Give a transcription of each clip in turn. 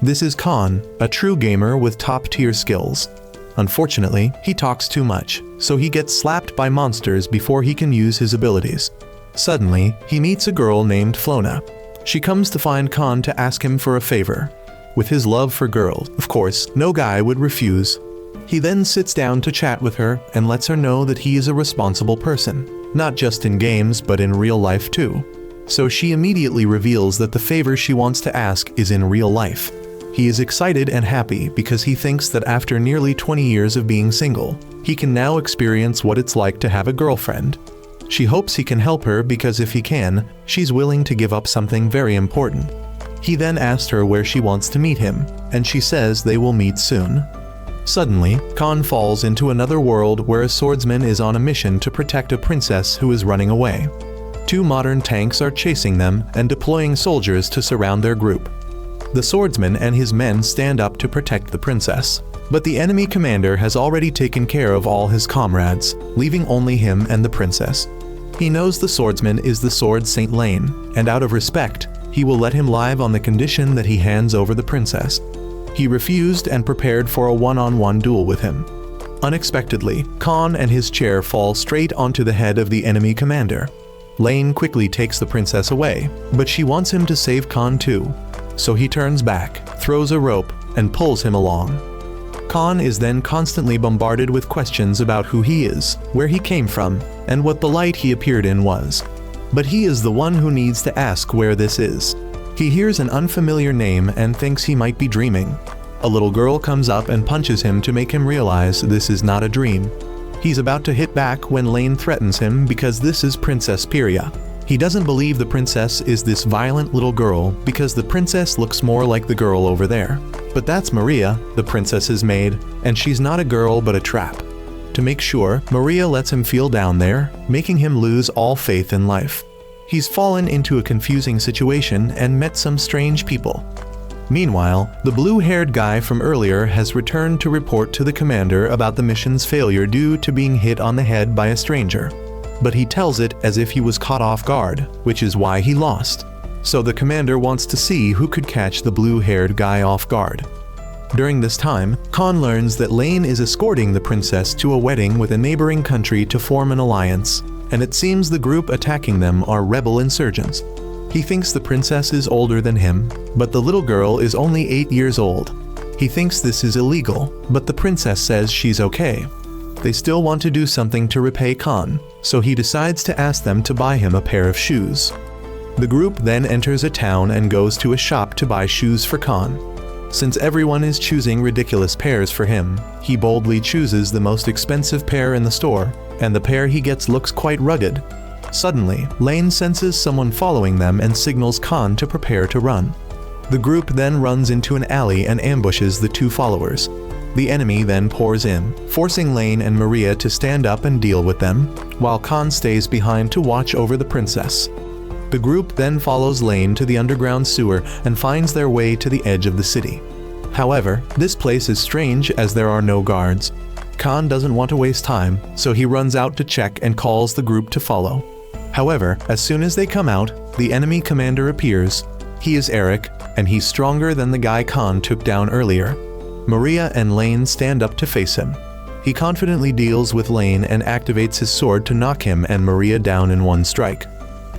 This is Khan, a true gamer with top-tier skills. Unfortunately, he talks too much, so he gets slapped by monsters before he can use his abilities. Suddenly, he meets a girl named Flona. She comes to find Khan to ask him for a favor. With his love for girls, of course, no guy would refuse. He then sits down to chat with her and lets her know that he is a responsible person, not just in games but in real life too. So she immediately reveals that the favor she wants to ask is in real life. He is excited and happy because he thinks that after nearly 20 years of being single, he can now experience what it's like to have a girlfriend. She hopes he can help her because if he can, she's willing to give up something very important. He then asks her where she wants to meet him, and she says they will meet soon. Suddenly, Khan falls into another world where a swordsman is on a mission to protect a princess who is running away. 2 modern tanks are chasing them and deploying soldiers to surround their group. The swordsman and his men stand up to protect the princess, but the enemy commander has already taken care of all his comrades, leaving only him and the princess. He knows the swordsman is the sword Saint Lane, and out of respect, he will let him live on the condition that he hands over the princess. He refused and prepared for a one-on-one duel with him. Unexpectedly, Khan and his chair fall straight onto the head of the enemy commander. Lane quickly takes the princess away, but she wants him to save Khan too. So he turns back, throws a rope, and pulls him along. Khan is then constantly bombarded with questions about who he is, where he came from, and what the light he appeared in was. But he is the one who needs to ask where this is. He hears an unfamiliar name and thinks he might be dreaming. A little girl comes up and punches him to make him realize this is not a dream. He's about to hit back when Lane threatens him because this is Princess Pyria. He doesn't believe the princess is this violent little girl because the princess looks more like the girl over there. But that's Maria, the princess's maid, and she's not a girl but a trap. To make sure, Maria lets him feel down there, making him lose all faith in life. He's fallen into a confusing situation and met some strange people. Meanwhile, the blue-haired guy from earlier has returned to report to the commander about the mission's failure due to being hit on the head by a stranger. But he tells it as if he was caught off guard, which is why he lost. So the commander wants to see who could catch the blue-haired guy off guard. During this time, Khan learns that Lane is escorting the princess to a wedding with a neighboring country to form an alliance, and it seems the group attacking them are rebel insurgents. He thinks the princess is older than him, but the little girl is only 8 years old. He thinks this is illegal, but the princess says she's okay. They still want to do something to repay Khan, so he decides to ask them to buy him a pair of shoes. The group then enters a town and goes to a shop to buy shoes for Khan. Since everyone is choosing ridiculous pairs for him, he boldly chooses the most expensive pair in the store, and the pair he gets looks quite rugged. Suddenly, Lane senses someone following them and signals Khan to prepare to run. The group then runs into an alley and ambushes the 2 followers. The enemy then pours in, forcing Lane and Maria to stand up and deal with them, while Khan stays behind to watch over the princess. The group then follows Lane to the underground sewer and finds their way to the edge of the city. However, this place is strange as there are no guards. Khan doesn't want to waste time, so he runs out to check and calls the group to follow. However, as soon as they come out, the enemy commander appears. He is Eric, and he's stronger than the guy Khan took down earlier. Maria and Lane stand up to face him. He confidently deals with Lane and activates his sword to knock him and Maria down in one strike.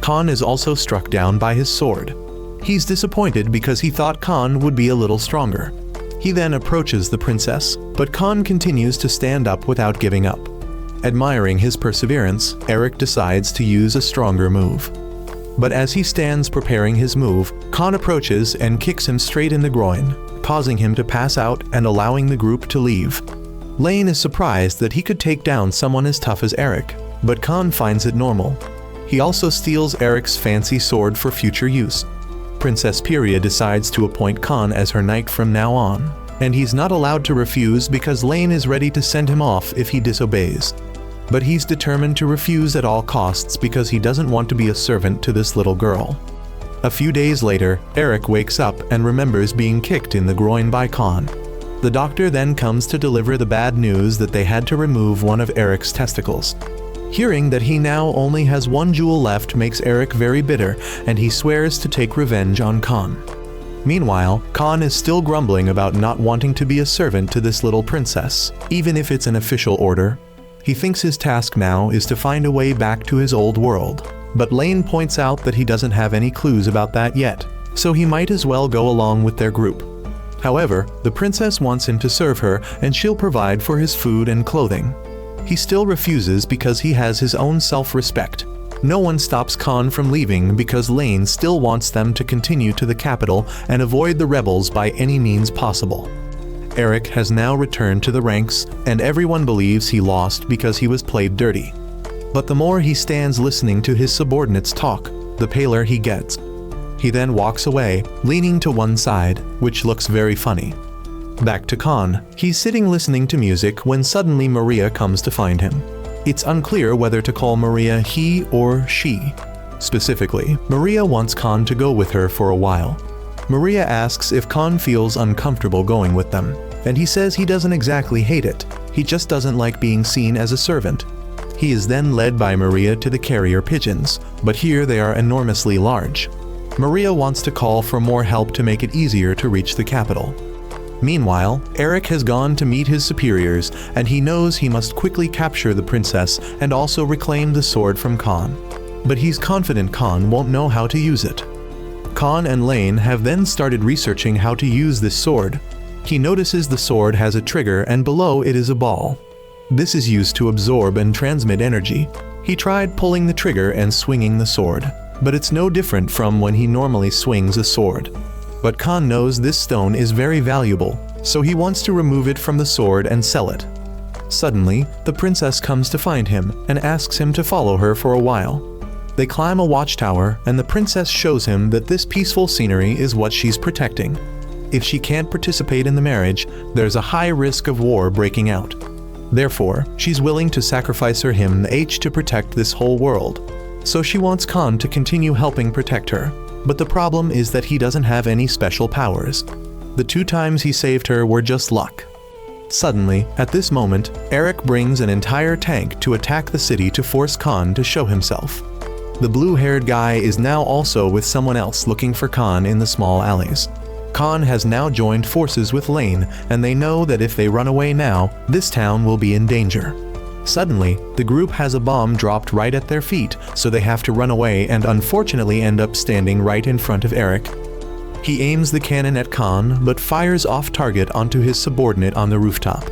Khan is also struck down by his sword. He's disappointed because he thought Khan would be a little stronger. He then approaches the princess, but Khan continues to stand up without giving up. Admiring his perseverance, Eric decides to use a stronger move. But as he stands preparing his move, Khan approaches and kicks him straight in the groin, causing him to pass out and allowing the group to leave. Lane is surprised that he could take down someone as tough as Eric, but Khan finds it normal. He also steals Eric's fancy sword for future use. Princess Pyria decides to appoint Khan as her knight from now on, and he's not allowed to refuse because Lane is ready to send him off if he disobeys. But he's determined to refuse at all costs because he doesn't want to be a servant to this little girl. A few days later, Eric wakes up and remembers being kicked in the groin by Khan. The doctor then comes to deliver the bad news that they had to remove one of Eric's testicles. Hearing that he now only has 1 jewel left makes Eric very bitter, and he swears to take revenge on Khan. Meanwhile, Khan is still grumbling about not wanting to be a servant to this little princess, even if it's an official order. He thinks his task now is to find a way back to his old world, but Lane points out that he doesn't have any clues about that yet, so he might as well go along with their group. However, the princess wants him to serve her and she'll provide for his food and clothing. He still refuses because he has his own self-respect. No one stops Khan from leaving because Lane still wants them to continue to the capital and avoid the rebels by any means possible. Eric has now returned to the ranks, and everyone believes he lost because he was played dirty. But the more he stands listening to his subordinates talk, the paler he gets. He then walks away, leaning to one side, which looks very funny. Back to Khan. He's sitting listening to music when suddenly Maria comes to find him. It's unclear whether to call Maria he or she. Specifically, Maria wants Khan to go with her for a while. Maria asks if Khan feels uncomfortable going with them, and he says he doesn't exactly hate it, he just doesn't like being seen as a servant. He is then led by Maria to the carrier pigeons, but here they are enormously large. Maria wants to call for more help to make it easier to reach the capital. Meanwhile, Eric has gone to meet his superiors, and he knows he must quickly capture the princess and also reclaim the sword from Khan. But he's confident Khan won't know how to use it. Khan and Lane have then started researching how to use this sword. He notices the sword has a trigger and below it is a ball. This is used to absorb and transmit energy. He tried pulling the trigger and swinging the sword, but it's no different from when he normally swings a sword. But Khan knows this stone is very valuable, so he wants to remove it from the sword and sell it. Suddenly, the princess comes to find him and asks him to follow her for a while. They climb a watchtower, and the princess shows him that this peaceful scenery is what she's protecting. If she can't participate in the marriage, there's a high risk of war breaking out. Therefore, she's willing to sacrifice her him H to protect this whole world. So she wants Khan to continue helping protect her. But the problem is that he doesn't have any special powers. The 2 times he saved her were just luck. Suddenly, at this moment, Eric brings an entire tank to attack the city to force Khan to show himself. The blue-haired guy is now also with someone else looking for Khan in the small alleys. Khan has now joined forces with Lane, and they know that if they run away now, this town will be in danger. Suddenly, the group has a bomb dropped right at their feet, so they have to run away and unfortunately end up standing right in front of Eric. He aims the cannon at Khan, but fires off target onto his subordinate on the rooftop.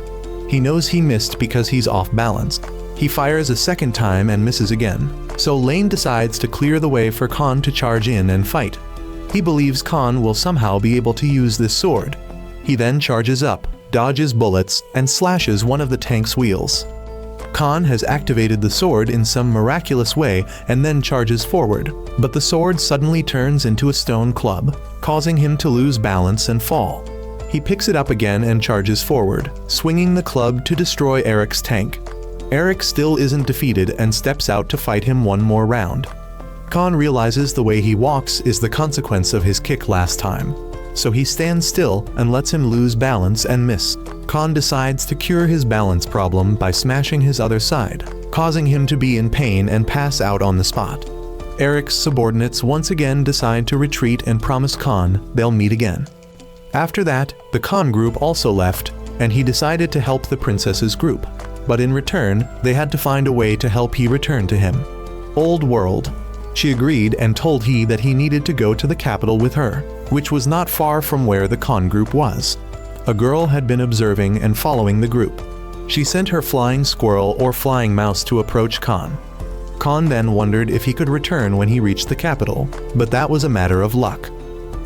He knows he missed because he's off balance. He fires a second time and misses again, so Lane decides to clear the way for Khan to charge in and fight. He believes Khan will somehow be able to use this sword. He then charges up, dodges bullets, and slashes one of the tank's wheels. Khan has activated the sword in some miraculous way and then charges forward, but the sword suddenly turns into a stone club, causing him to lose balance and fall. He picks it up again and charges forward, swinging the club to destroy Eric's tank. Eric still isn't defeated and steps out to fight him one more round. Khan realizes the way he walks is the consequence of his kick last time, so he stands still and lets him lose balance and miss. Khan decides to cure his balance problem by smashing his other side, causing him to be in pain and pass out on the spot. Eric's subordinates once again decide to retreat and promise Khan they'll meet again. After that, the Khan group also left, and he decided to help the princess's group, but in return, they had to find a way to help he return to him. Old world. She agreed and told he that he needed to go to the capital with her, which was not far from where the Khan group was. A girl had been observing and following the group. She sent her flying squirrel or flying mouse to approach Khan. Khan then wondered if he could return when he reached the capital, but that was a matter of luck.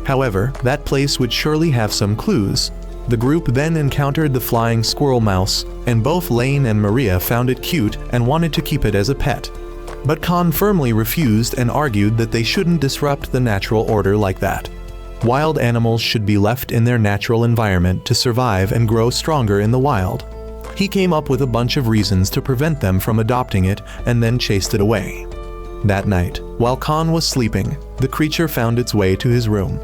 However, that place would surely have some clues. The group then encountered the flying squirrel mouse, and both Lane and Maria found it cute and wanted to keep it as a pet. But Khan firmly refused and argued that they shouldn't disrupt the natural order like that. Wild animals should be left in their natural environment to survive and grow stronger in the wild. He came up with a bunch of reasons to prevent them from adopting it and then chased it away. That night, while Khan was sleeping, the creature found its way to his room.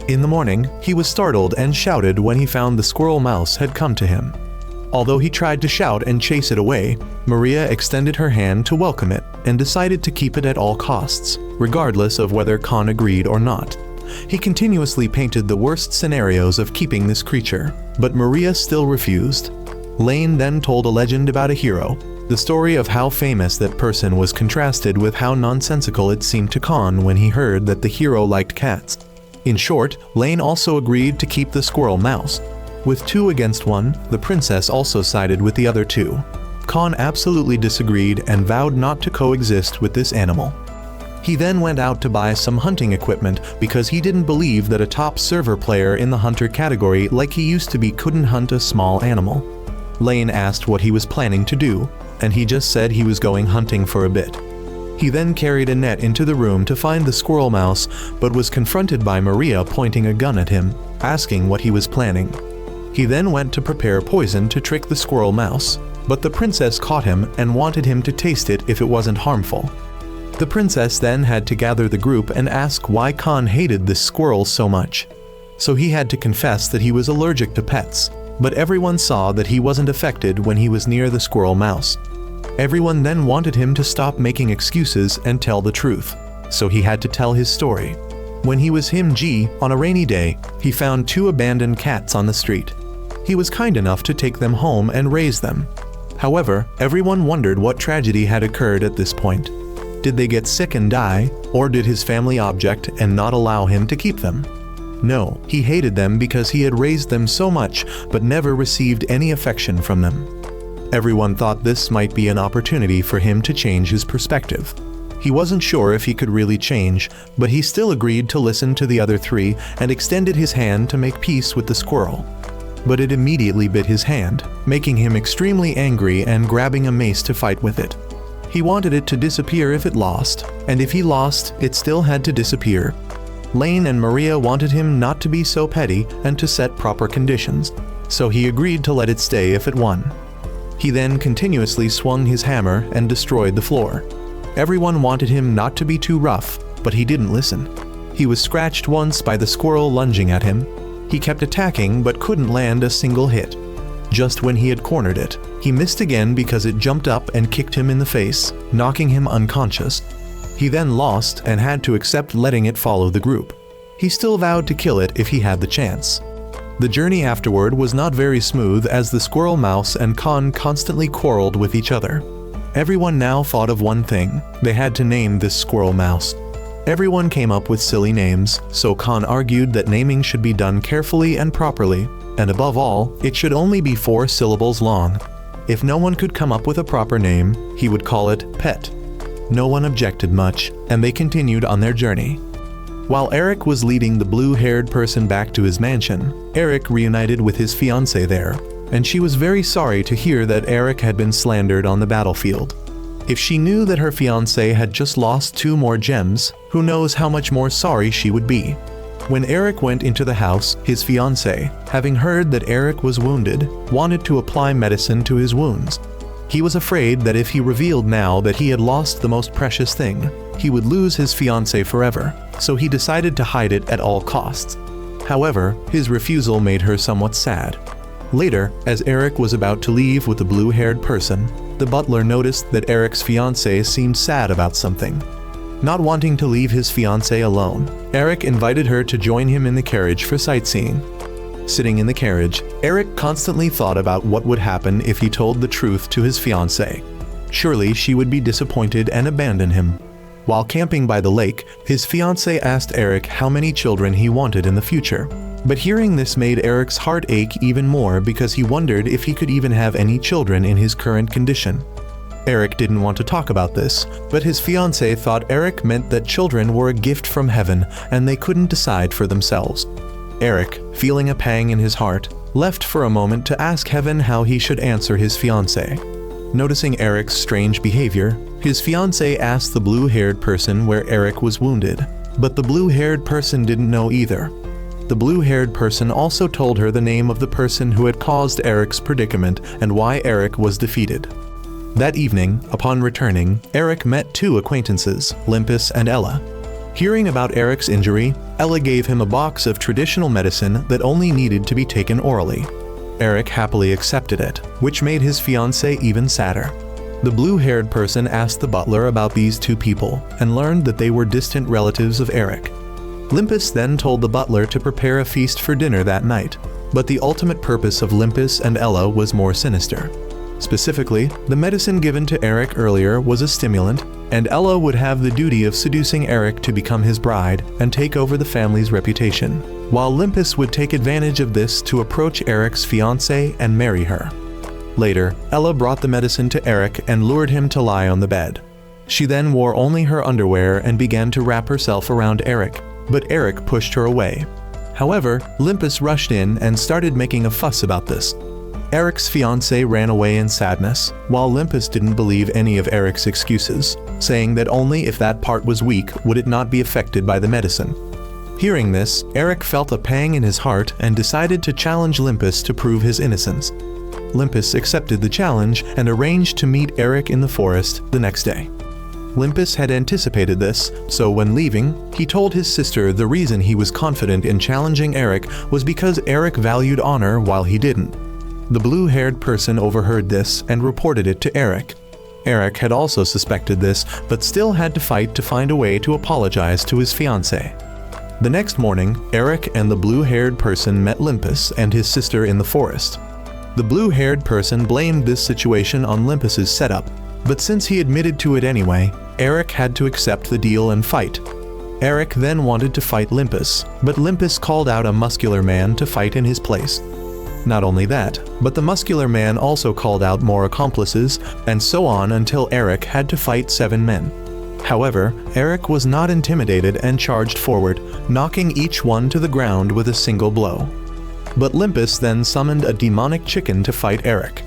In the morning, he was startled and shouted when he found the squirrel mouse had come to him. Although he tried to shout and chase it away, Maria extended her hand to welcome it and decided to keep it at all costs, regardless of whether Khan agreed or not. he continuously painted the worst scenarios of keeping this creature, but Maria still refused. Lane then told a legend about a hero. The story of how famous that person was contrasted with how nonsensical it seemed to Khan when he heard that the hero liked cats. In short, Lane also agreed to keep the squirrel mouse. With 2 against 1, the princess also sided with the other 2. Khan absolutely disagreed and vowed not to coexist with this animal. He then went out to buy some hunting equipment because he didn't believe that a top server player in the hunter category like he used to be couldn't hunt a small animal. Lane asked what he was planning to do, and he just said he was going hunting for a bit. He then carried a net into the room to find the squirrel mouse, but was confronted by Maria pointing a gun at him, asking what he was planning. He then went to prepare poison to trick the squirrel mouse, but the princess caught him and wanted him to taste it if it wasn't harmful. The princess then had to gather the group and ask why Khan hated this squirrel so much. So he had to confess that he was allergic to pets, but everyone saw that he wasn't affected when he was near the squirrel mouse. Everyone then wanted him to stop making excuses and tell the truth, so he had to tell his story. When he was on a rainy day, he found 2 abandoned cats on the street. He was kind enough to take them home and raise them. However, everyone wondered what tragedy had occurred at this point. Did they get sick and die, or did his family object and not allow him to keep them? No, he hated them because he had raised them so much but never received any affection from them. Everyone thought this might be an opportunity for him to change his perspective. He wasn't sure if he could really change, but he still agreed to listen to the other 3 and extended his hand to make peace with the squirrel. But it immediately bit his hand, making him extremely angry and grabbing a mace to fight with it. He wanted it to disappear if it lost, and if he lost, it still had to disappear. Lane and Maria wanted him not to be so petty and to set proper conditions, so he agreed to let it stay if it won. He then continuously swung his hammer and destroyed the floor. Everyone wanted him not to be too rough, but he didn't listen. He was scratched once by the squirrel lunging at him. He kept attacking but couldn't land a single hit. Just when he had cornered it, he missed again because it jumped up and kicked him in the face, knocking him unconscious. He then lost and had to accept letting it follow the group. He still vowed to kill it if he had the chance. The journey afterward was not very smooth as the squirrel mouse and Khan constantly quarreled with each other. Everyone now thought of one thing: they had to name this squirrel mouse. Everyone came up with silly names, so Khan argued that naming should be done carefully and properly, and above all, it should only be 4 syllables long. If no one could come up with a proper name, he would call it Pet. No one objected much, and they continued on their journey. While Eric was leading the blue-haired person back to his mansion, Eric reunited with his fiancée there, and she was very sorry to hear that Eric had been slandered on the battlefield. If she knew that her fiancé had just lost 2 more gems, who knows how much more sorry she would be. When Eric went into the house, his fiancée, having heard that Eric was wounded, wanted to apply medicine to his wounds. He was afraid that if he revealed now that he had lost the most precious thing, he would lose his fiancée forever, so he decided to hide it at all costs. However, his refusal made her somewhat sad. Later, as Eric was about to leave with the blue-haired person, the butler noticed that Eric's fiancée seemed sad about something. Not wanting to leave his fiancée alone, Eric invited her to join him in the carriage for sightseeing. Sitting in the carriage, Eric constantly thought about what would happen if he told the truth to his fiancée. Surely she would be disappointed and abandon him. While camping by the lake, his fiancée asked Eric how many children he wanted in the future. But hearing this made Eric's heart ache even more because he wondered if he could even have any children in his current condition. Eric didn't want to talk about this, but his fiancée thought Eric meant that children were a gift from heaven and they couldn't decide for themselves. Eric, feeling a pang in his heart, left for a moment to ask heaven how he should answer his fiancée. Noticing Eric's strange behavior, his fiancée asked the blue-haired person where Eric was wounded, but the blue-haired person didn't know either. The blue-haired person also told her the name of the person who had caused Eric's predicament and why Eric was defeated. That evening, upon returning, Eric met 2 acquaintances, Limpus and Ella. Hearing about Eric's injury, Ella gave him a box of traditional medicine that only needed to be taken orally. Eric happily accepted it, which made his fiancée even sadder. The blue-haired person asked the butler about these 2 people and learned that they were distant relatives of Eric. Limpus then told the butler to prepare a feast for dinner that night, but the ultimate purpose of Limpus and Ella was more sinister. Specifically, the medicine given to Eric earlier was a stimulant, and Ella would have the duty of seducing Eric to become his bride and take over the family's reputation, while Limpus would take advantage of this to approach Eric's fiancée and marry her. Later, Ella brought the medicine to Eric and lured him to lie on the bed. She then wore only her underwear and began to wrap herself around Eric, but Eric pushed her away. However, Limpus rushed in and started making a fuss about this. Eric's fiancée ran away in sadness, while Limpus didn't believe any of Eric's excuses, saying that only if that part was weak would it not be affected by the medicine. Hearing this, Eric felt a pang in his heart and decided to challenge Limpus to prove his innocence. Limpus accepted the challenge and arranged to meet Eric in the forest the next day. Limpus had anticipated this, so when leaving, he told his sister the reason he was confident in challenging Eric was because Eric valued honor while he didn't. The blue-haired person overheard this and reported it to Eric. Eric had also suspected this, but still had to fight to find a way to apologize to his fiancée. The next morning, Eric and the blue-haired person met Limpus and his sister in the forest. The blue-haired person blamed this situation on Limpus's setup, but since he admitted to it anyway, Eric had to accept the deal and fight. Eric then wanted to fight Limpus, but Limpus called out a muscular man to fight in his place. Not only that, but the muscular man also called out more accomplices, and so on until Eric had to fight 7 men. However, Eric was not intimidated and charged forward, knocking each one to the ground with a single blow. But Limpus then summoned a demonic chicken to fight Eric.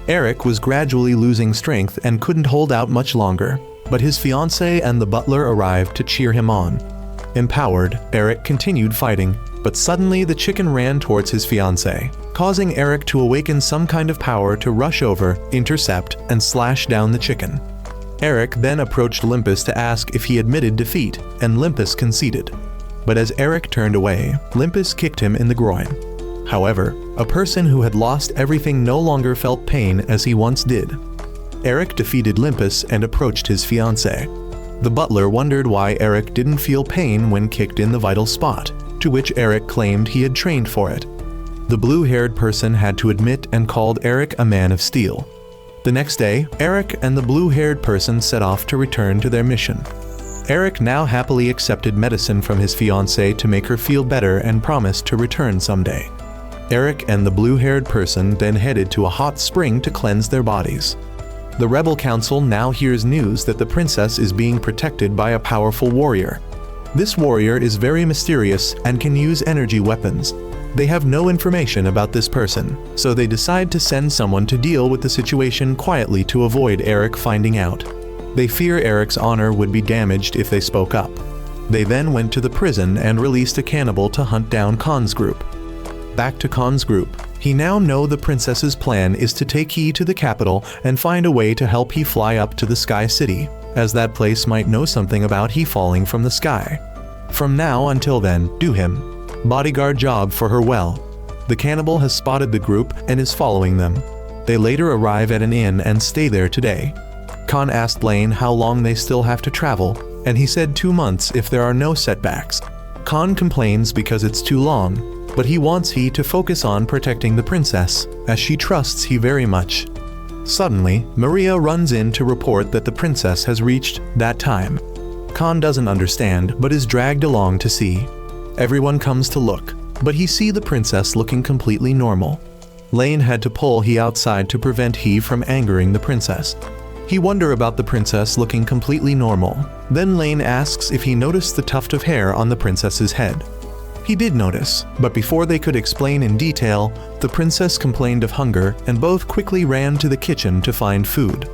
Eric was gradually losing strength and couldn't hold out much longer, but his fiancée and the butler arrived to cheer him on. Empowered, Eric continued fighting, but suddenly the chicken ran towards his fiancée, causing Eric to awaken some kind of power to rush over, intercept, and slash down the chicken. Eric then approached Limpus to ask if he admitted defeat, and Limpus conceded. But as Eric turned away, Limpus kicked him in the groin. However, a person who had lost everything no longer felt pain as he once did. Eric defeated Limpus and approached his fiancée. The butler wondered why Eric didn't feel pain when kicked in the vital spot, to which Eric claimed he had trained for it. The blue-haired person had to admit and called Eric a man of steel. The next day, Eric and the blue-haired person set off to return to their mission. Eric now happily accepted medicine from his fiancée to make her feel better and promised to return someday. Eric and the blue-haired person then headed to a hot spring to cleanse their bodies. The rebel council now hears news that the princess is being protected by a powerful warrior. This warrior is very mysterious and can use energy weapons. They have no information about this person, so they decide to send someone to deal with the situation quietly to avoid Eric finding out. They fear Eric's honor would be damaged if they spoke up. They then went to the prison and released a cannibal to hunt down Khan's group. Back to Khan's group, he now know the princess's plan is to take he to the capital and find a way to help he fly up to the Sky City, as that place might know something about he falling from the sky. From now until then, do him. Bodyguard job for her well. The cannibal has spotted the group and is following them. They later arrive at an inn and stay there today. Khan asked Lane how long they still have to travel, and he said 2 months if there are no setbacks. Khan complains because it's too long, but he wants he to focus on protecting the princess, as she trusts he very much. Suddenly, Maria runs in to report that the princess has reached that time. Khan doesn't understand, but is dragged along to see. Everyone comes to look, but he see the princess looking completely normal. Lane had to pull he outside to prevent he from angering the princess. He wonder about the princess looking completely normal. Then Lane asks if he noticed the tuft of hair on the princess's head. He did notice, but before they could explain in detail, the princess complained of hunger and both quickly ran to the kitchen to find food.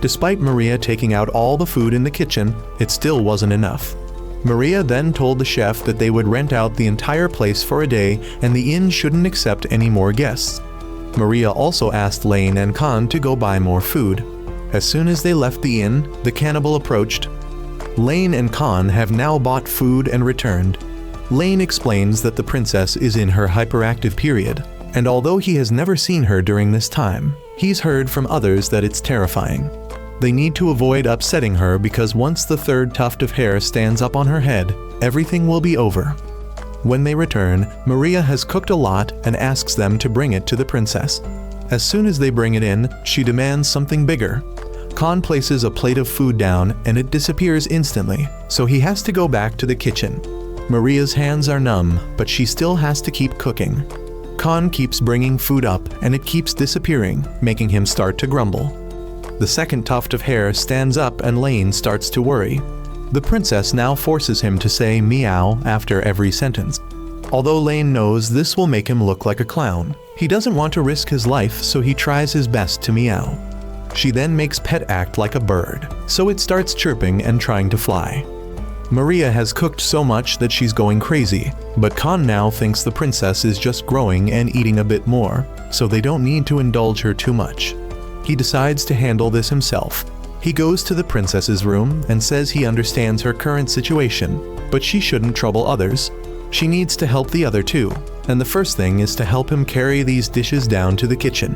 Despite Maria taking out all the food in the kitchen, it still wasn't enough. Maria then told the chef that they would rent out the entire place for a day and the inn shouldn't accept any more guests. Maria also asked Lane and Khan to go buy more food. As soon as they left the inn, the cannibal approached. Lane and Khan have now bought food and returned. Lane explains that the princess is in her hyperactive period, and although he has never seen her during this time, he's heard from others that it's terrifying. They need to avoid upsetting her because once the third tuft of hair stands up on her head, everything will be over. When they return, Maria has cooked a lot and asks them to bring it to the princess. As soon as they bring it in, she demands something bigger. Khan places a plate of food down and it disappears instantly, so he has to go back to the kitchen. Maria's hands are numb, but she still has to keep cooking. Khan keeps bringing food up and it keeps disappearing, making him start to grumble. The second tuft of hair stands up and Lane starts to worry. The princess now forces him to say meow after every sentence. Although Lane knows this will make him look like a clown, he doesn't want to risk his life, so he tries his best to meow. She then makes Pet act like a bird, so it starts chirping and trying to fly. Maria has cooked so much that she's going crazy, but Khan now thinks the princess is just growing and eating a bit more, so they don't need to indulge her too much. He decides to handle this himself. He goes to the princess's room and says he understands her current situation, but she shouldn't trouble others. She needs to help the other two, and the first thing is to help him carry these dishes down to the kitchen.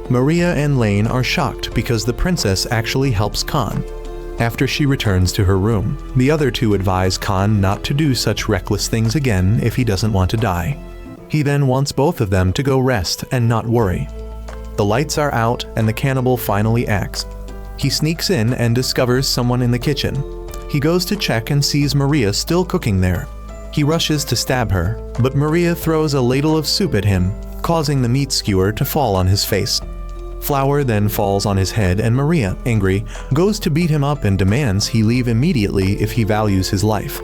Maria and Lane are shocked because the princess actually helps Khan. After she returns to her room, the other two advise Khan not to do such reckless things again if he doesn't want to die. He then wants both of them to go rest and not worry. The lights are out and the cannibal finally acts. He sneaks in and discovers someone in the kitchen. He goes to check and sees Maria still cooking there. He rushes to stab her, but Maria throws a ladle of soup at him, causing the meat skewer to fall on his face. Flour then falls on his head and Maria, angry, goes to beat him up and demands he leave immediately if he values his life.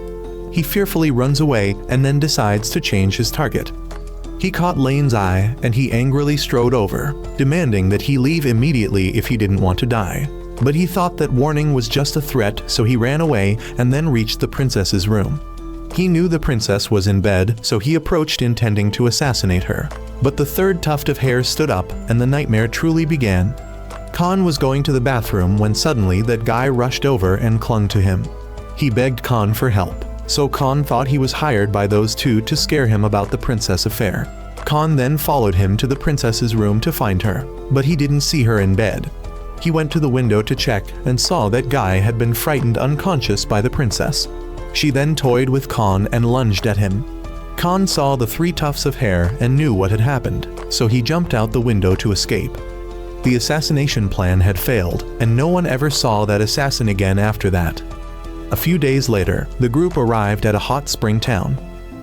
He fearfully runs away and then decides to change his target. He caught Lane's eye and he angrily strode over, demanding that he leave immediately if he didn't want to die. But he thought that warning was just a threat, so he ran away and then reached the princess's room. He knew the princess was in bed, so he approached intending to assassinate her. But the third tuft of hair stood up and the nightmare truly began. Khan was going to the bathroom when suddenly that guy rushed over and clung to him. He begged Khan for help, so Khan thought he was hired by those two to scare him about the princess affair. Khan then followed him to the princess's room to find her, but he didn't see her in bed. He went to the window to check and saw that guy had been frightened unconscious by the princess. She then toyed with Khan and lunged at him. Khan saw the 3 tufts of hair and knew what had happened, so he jumped out the window to escape. The assassination plan had failed, and no one ever saw that assassin again after that. A few days later, the group arrived at a hot spring town.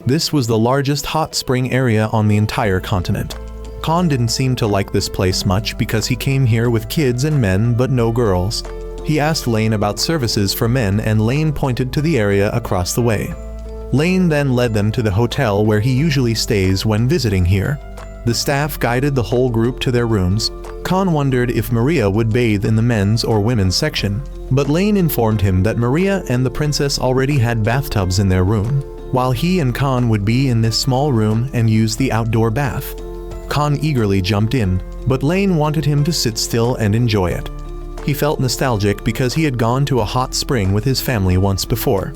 This was the largest hot spring area on the entire continent. Khan didn't seem to like this place much because he came here with kids and men but no girls. He asked Lane about services for men and Lane pointed to the area across the way. Lane then led them to the hotel where he usually stays when visiting here. The staff guided the whole group to their rooms. Khan wondered if Maria would bathe in the men's or women's section, but Lane informed him that Maria and the princess already had bathtubs in their room, while he and Khan would be in this small room and use the outdoor bath. Khan eagerly jumped in, but Lane wanted him to sit still and enjoy it. He felt nostalgic because he had gone to a hot spring with his family once before.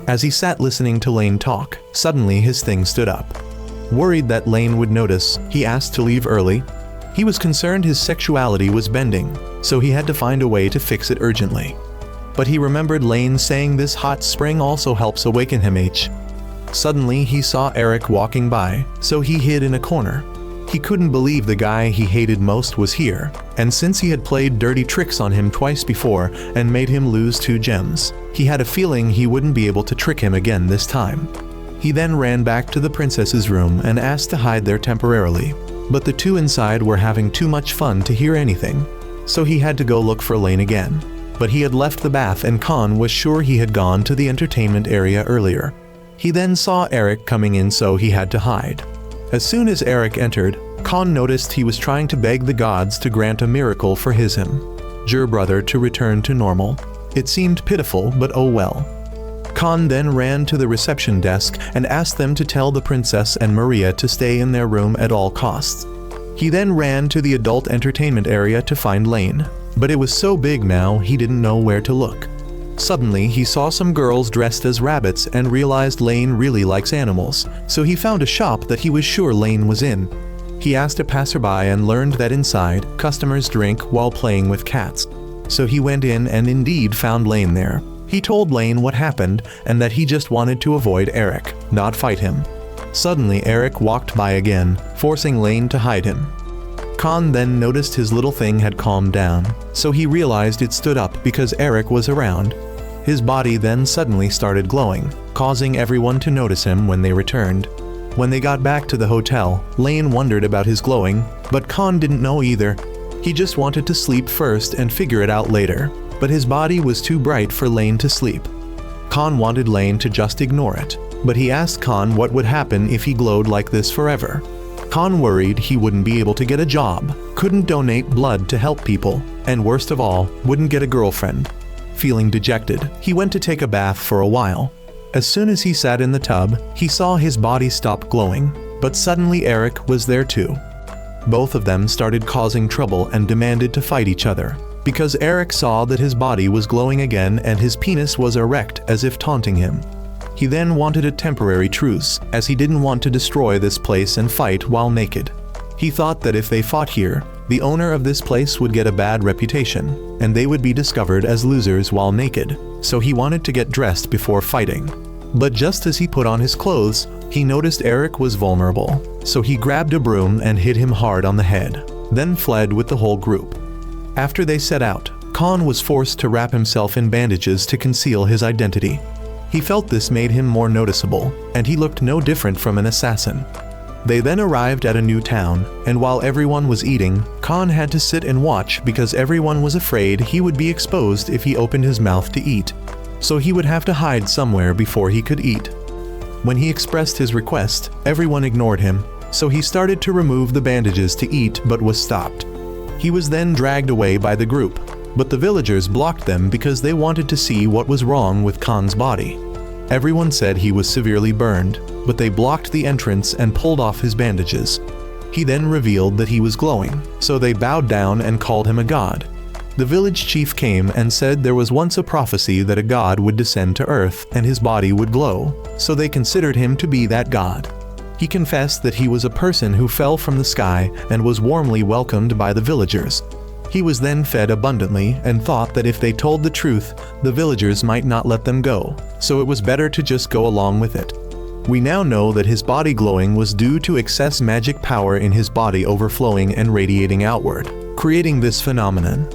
As he sat listening to Lane talk, suddenly his thing stood up. Worried that Lane would notice, he asked to leave early. He was concerned his sexuality was bending, so he had to find a way to fix it urgently. But he remembered Lane saying this hot spring also helps awaken him. Suddenly he saw Eric walking by, so he hid in a corner. He couldn't believe the guy he hated most was here, and since he had played dirty tricks on him twice before and made him lose 2 gems, he had a feeling he wouldn't be able to trick him again this time. He then ran back to the princess's room and asked to hide there temporarily, but the two inside were having too much fun to hear anything, so he had to go look for Lane again. But he had left the bath and Khan was sure he had gone to the entertainment area earlier. He then saw Eric coming in, so he had to hide. As soon as Eric entered, Khan noticed he was trying to beg the gods to grant a miracle for his brother to return to normal. It seemed pitiful, but oh well. Khan then ran to the reception desk and asked them to tell the princess and Maria to stay in their room at all costs. He then ran to the adult entertainment area to find Lane, but it was so big now he didn't know where to look. Suddenly, he saw some girls dressed as rabbits and realized Lane really likes animals, so he found a shop that he was sure Lane was in. He asked a passerby and learned that inside, customers drink while playing with cats. So he went in and indeed found Lane there. He told Lane what happened and that he just wanted to avoid Eric, not fight him. Suddenly Eric walked by again, forcing Lane to hide him. Khan then noticed his little thing had calmed down, so he realized it stood up because Eric was around. His body then suddenly started glowing, causing everyone to notice him when they returned. When they got back to the hotel, Lane wondered about his glowing, but Khan didn't know either. He just wanted to sleep first and figure it out later, but his body was too bright for Lane to sleep. Khan wanted Lane to just ignore it, but he asked Khan what would happen if he glowed like this forever. Khan worried he wouldn't be able to get a job, couldn't donate blood to help people, and worst of all, wouldn't get a girlfriend. Feeling dejected, he went to take a bath for a while. As soon as he sat in the tub, he saw his body stop glowing, but suddenly Eric was there too. Both of them started causing trouble and demanded to fight each other, because Eric saw that his body was glowing again and his penis was erect as if taunting him. He then wanted a temporary truce, as he didn't want to destroy this place and fight while naked. He thought that if they fought here, the owner of this place would get a bad reputation, and they would be discovered as losers while naked, so he wanted to get dressed before fighting. But just as he put on his clothes, he noticed Eric was vulnerable, so he grabbed a broom and hit him hard on the head, then fled with the whole group. After they set out, Khan was forced to wrap himself in bandages to conceal his identity. He felt this made him more noticeable, and he looked no different from an assassin. They then arrived at a new town, and while everyone was eating, Khan had to sit and watch because everyone was afraid he would be exposed if he opened his mouth to eat. So he would have to hide somewhere before he could eat. When he expressed his request, everyone ignored him, so he started to remove the bandages to eat but was stopped. He was then dragged away by the group, but the villagers blocked them because they wanted to see what was wrong with Khan's body. Everyone said he was severely burned, but they blocked the entrance and pulled off his bandages. He then revealed that he was glowing, so they bowed down and called him a god. The village chief came and said there was once a prophecy that a god would descend to earth and his body would glow, so they considered him to be that god. He confessed that he was a person who fell from the sky and was warmly welcomed by the villagers. He was then fed abundantly and thought that if they told the truth, the villagers might not let them go, so it was better to just go along with it. We now know that his body glowing was due to excess magic power in his body overflowing and radiating outward, creating this phenomenon.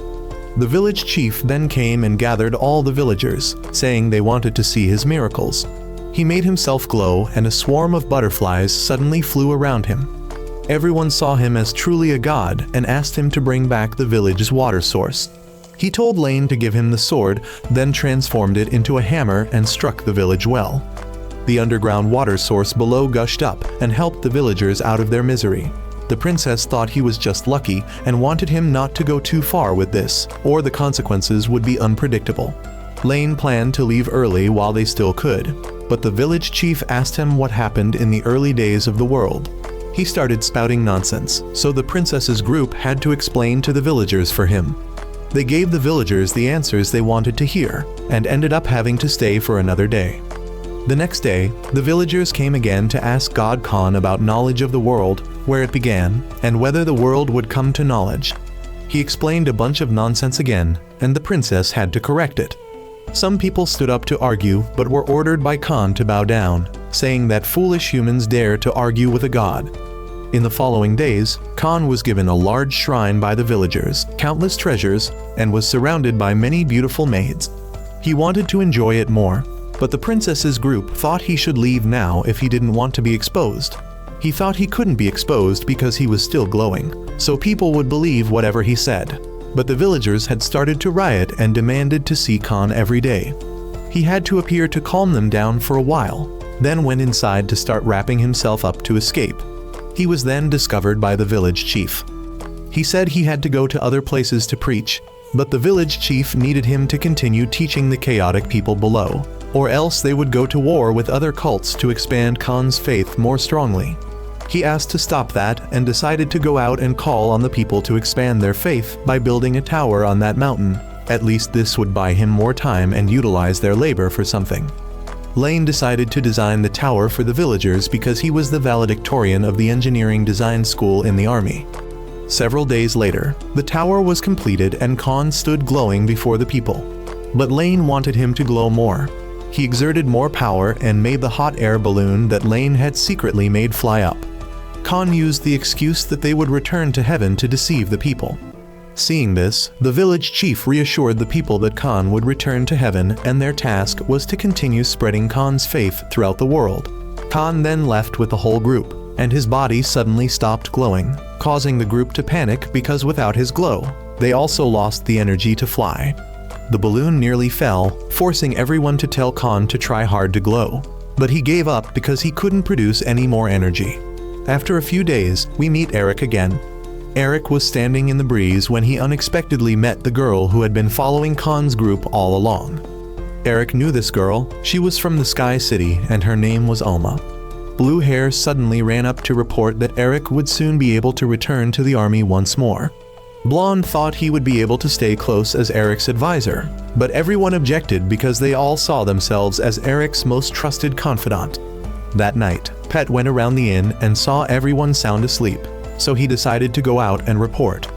The village chief then came and gathered all the villagers, saying they wanted to see his miracles. He made himself glow and a swarm of butterflies suddenly flew around him. Everyone saw him as truly a god and asked him to bring back the village's water source. He told Lane to give him the sword, then transformed it into a hammer and struck the village well. The underground water source below gushed up and helped the villagers out of their misery. The princess thought he was just lucky and wanted him not to go too far with this, or the consequences would be unpredictable. Lane planned to leave early while they still could, but the village chief asked him what happened in the early days of the world. He started spouting nonsense, so the princess's group had to explain to the villagers for him. They gave the villagers the answers they wanted to hear, and ended up having to stay for another day. The next day, the villagers came again to ask God Khan about knowledge of the world, where it began, and whether the world would come to knowledge. He explained a bunch of nonsense again, and the princess had to correct it. Some people stood up to argue but were ordered by Khan to bow down, saying that foolish humans dare to argue with a god. In the following days, Khan was given a large shrine by the villagers, countless treasures, and was surrounded by many beautiful maids. He wanted to enjoy it more, but the princess's group thought he should leave now if he didn't want to be exposed. He thought he couldn't be exposed because he was still glowing, so people would believe whatever he said. But the villagers had started to riot and demanded to see Khan every day. He had to appear to calm them down for a while, then went inside to start wrapping himself up to escape. He was then discovered by the village chief. He said he had to go to other places to preach, but the village chief needed him to continue teaching the chaotic people below, or else they would go to war with other cults to expand Khan's faith more strongly. He asked to stop that and decided to go out and call on the people to expand their faith by building a tower on that mountain. At least this would buy him more time and utilize their labor for something. Lane decided to design the tower for the villagers because he was the valedictorian of the engineering design school in the army. Several days later, the tower was completed and Khan stood glowing before the people. But Lane wanted him to glow more. He exerted more power and made the hot air balloon that Lane had secretly made fly up. Khan used the excuse that they would return to heaven to deceive the people. Seeing this, the village chief reassured the people that Khan would return to heaven and their task was to continue spreading Khan's faith throughout the world. Khan then left with the whole group, and his body suddenly stopped glowing, causing the group to panic because without his glow, they also lost the energy to fly. The balloon nearly fell, forcing everyone to tell Khan to try hard to glow. But he gave up because he couldn't produce any more energy. After a few days, we meet Eric again. Eric was standing in the breeze when he unexpectedly met the girl who had been following Khan's group all along. Eric knew this girl. She was from the Sky City and her name was Alma. Blue Hair suddenly ran up to report that Eric would soon be able to return to the army once more. Blonde thought he would be able to stay close as Eric's advisor, but everyone objected because they all saw themselves as Eric's most trusted confidant. That night, Pet went around the inn and saw everyone sound asleep, so he decided to go out and report.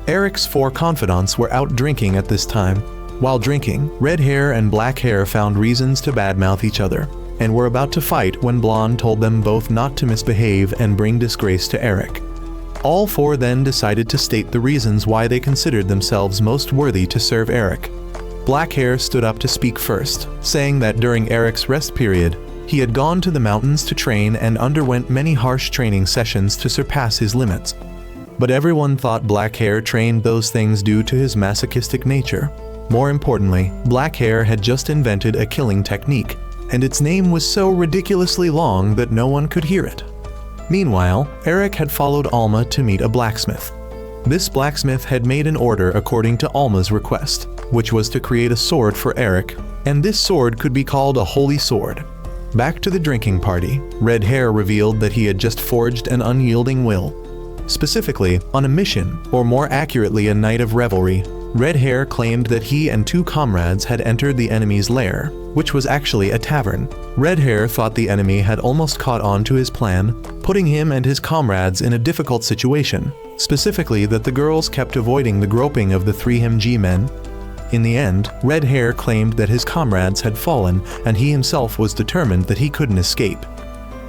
Eric's 4 confidants were out drinking at this time. While drinking, Red Hair and Black Hair found reasons to badmouth each other, and were about to fight when Blonde told them both not to misbehave and bring disgrace to Eric. All 4 then decided to state the reasons why they considered themselves most worthy to serve Eric. Black Hair stood up to speak first, saying that during Eric's rest period, he had gone to the mountains to train and underwent many harsh training sessions to surpass his limits. But everyone thought Black Hair trained those things due to his masochistic nature. More importantly, Black Hair had just invented a killing technique, and its name was so ridiculously long that no one could hear it. Meanwhile, Eric had followed Alma to meet a blacksmith. This blacksmith had made an order according to Alma's request, which was to create a sword for Eric, and this sword could be called a holy sword. Back to the drinking party, Red Hair revealed that he had just forged an unyielding will. Specifically, on a mission, or more accurately a night of revelry, Red Hair claimed that he and 2 comrades had entered the enemy's lair, which was actually a tavern. Red Hair thought the enemy had almost caught on to his plan, putting him and his comrades in a difficult situation, specifically that the girls kept avoiding the groping of the 3 MG men. In the end, Red Hair claimed that his comrades had fallen and he himself was determined that he couldn't escape.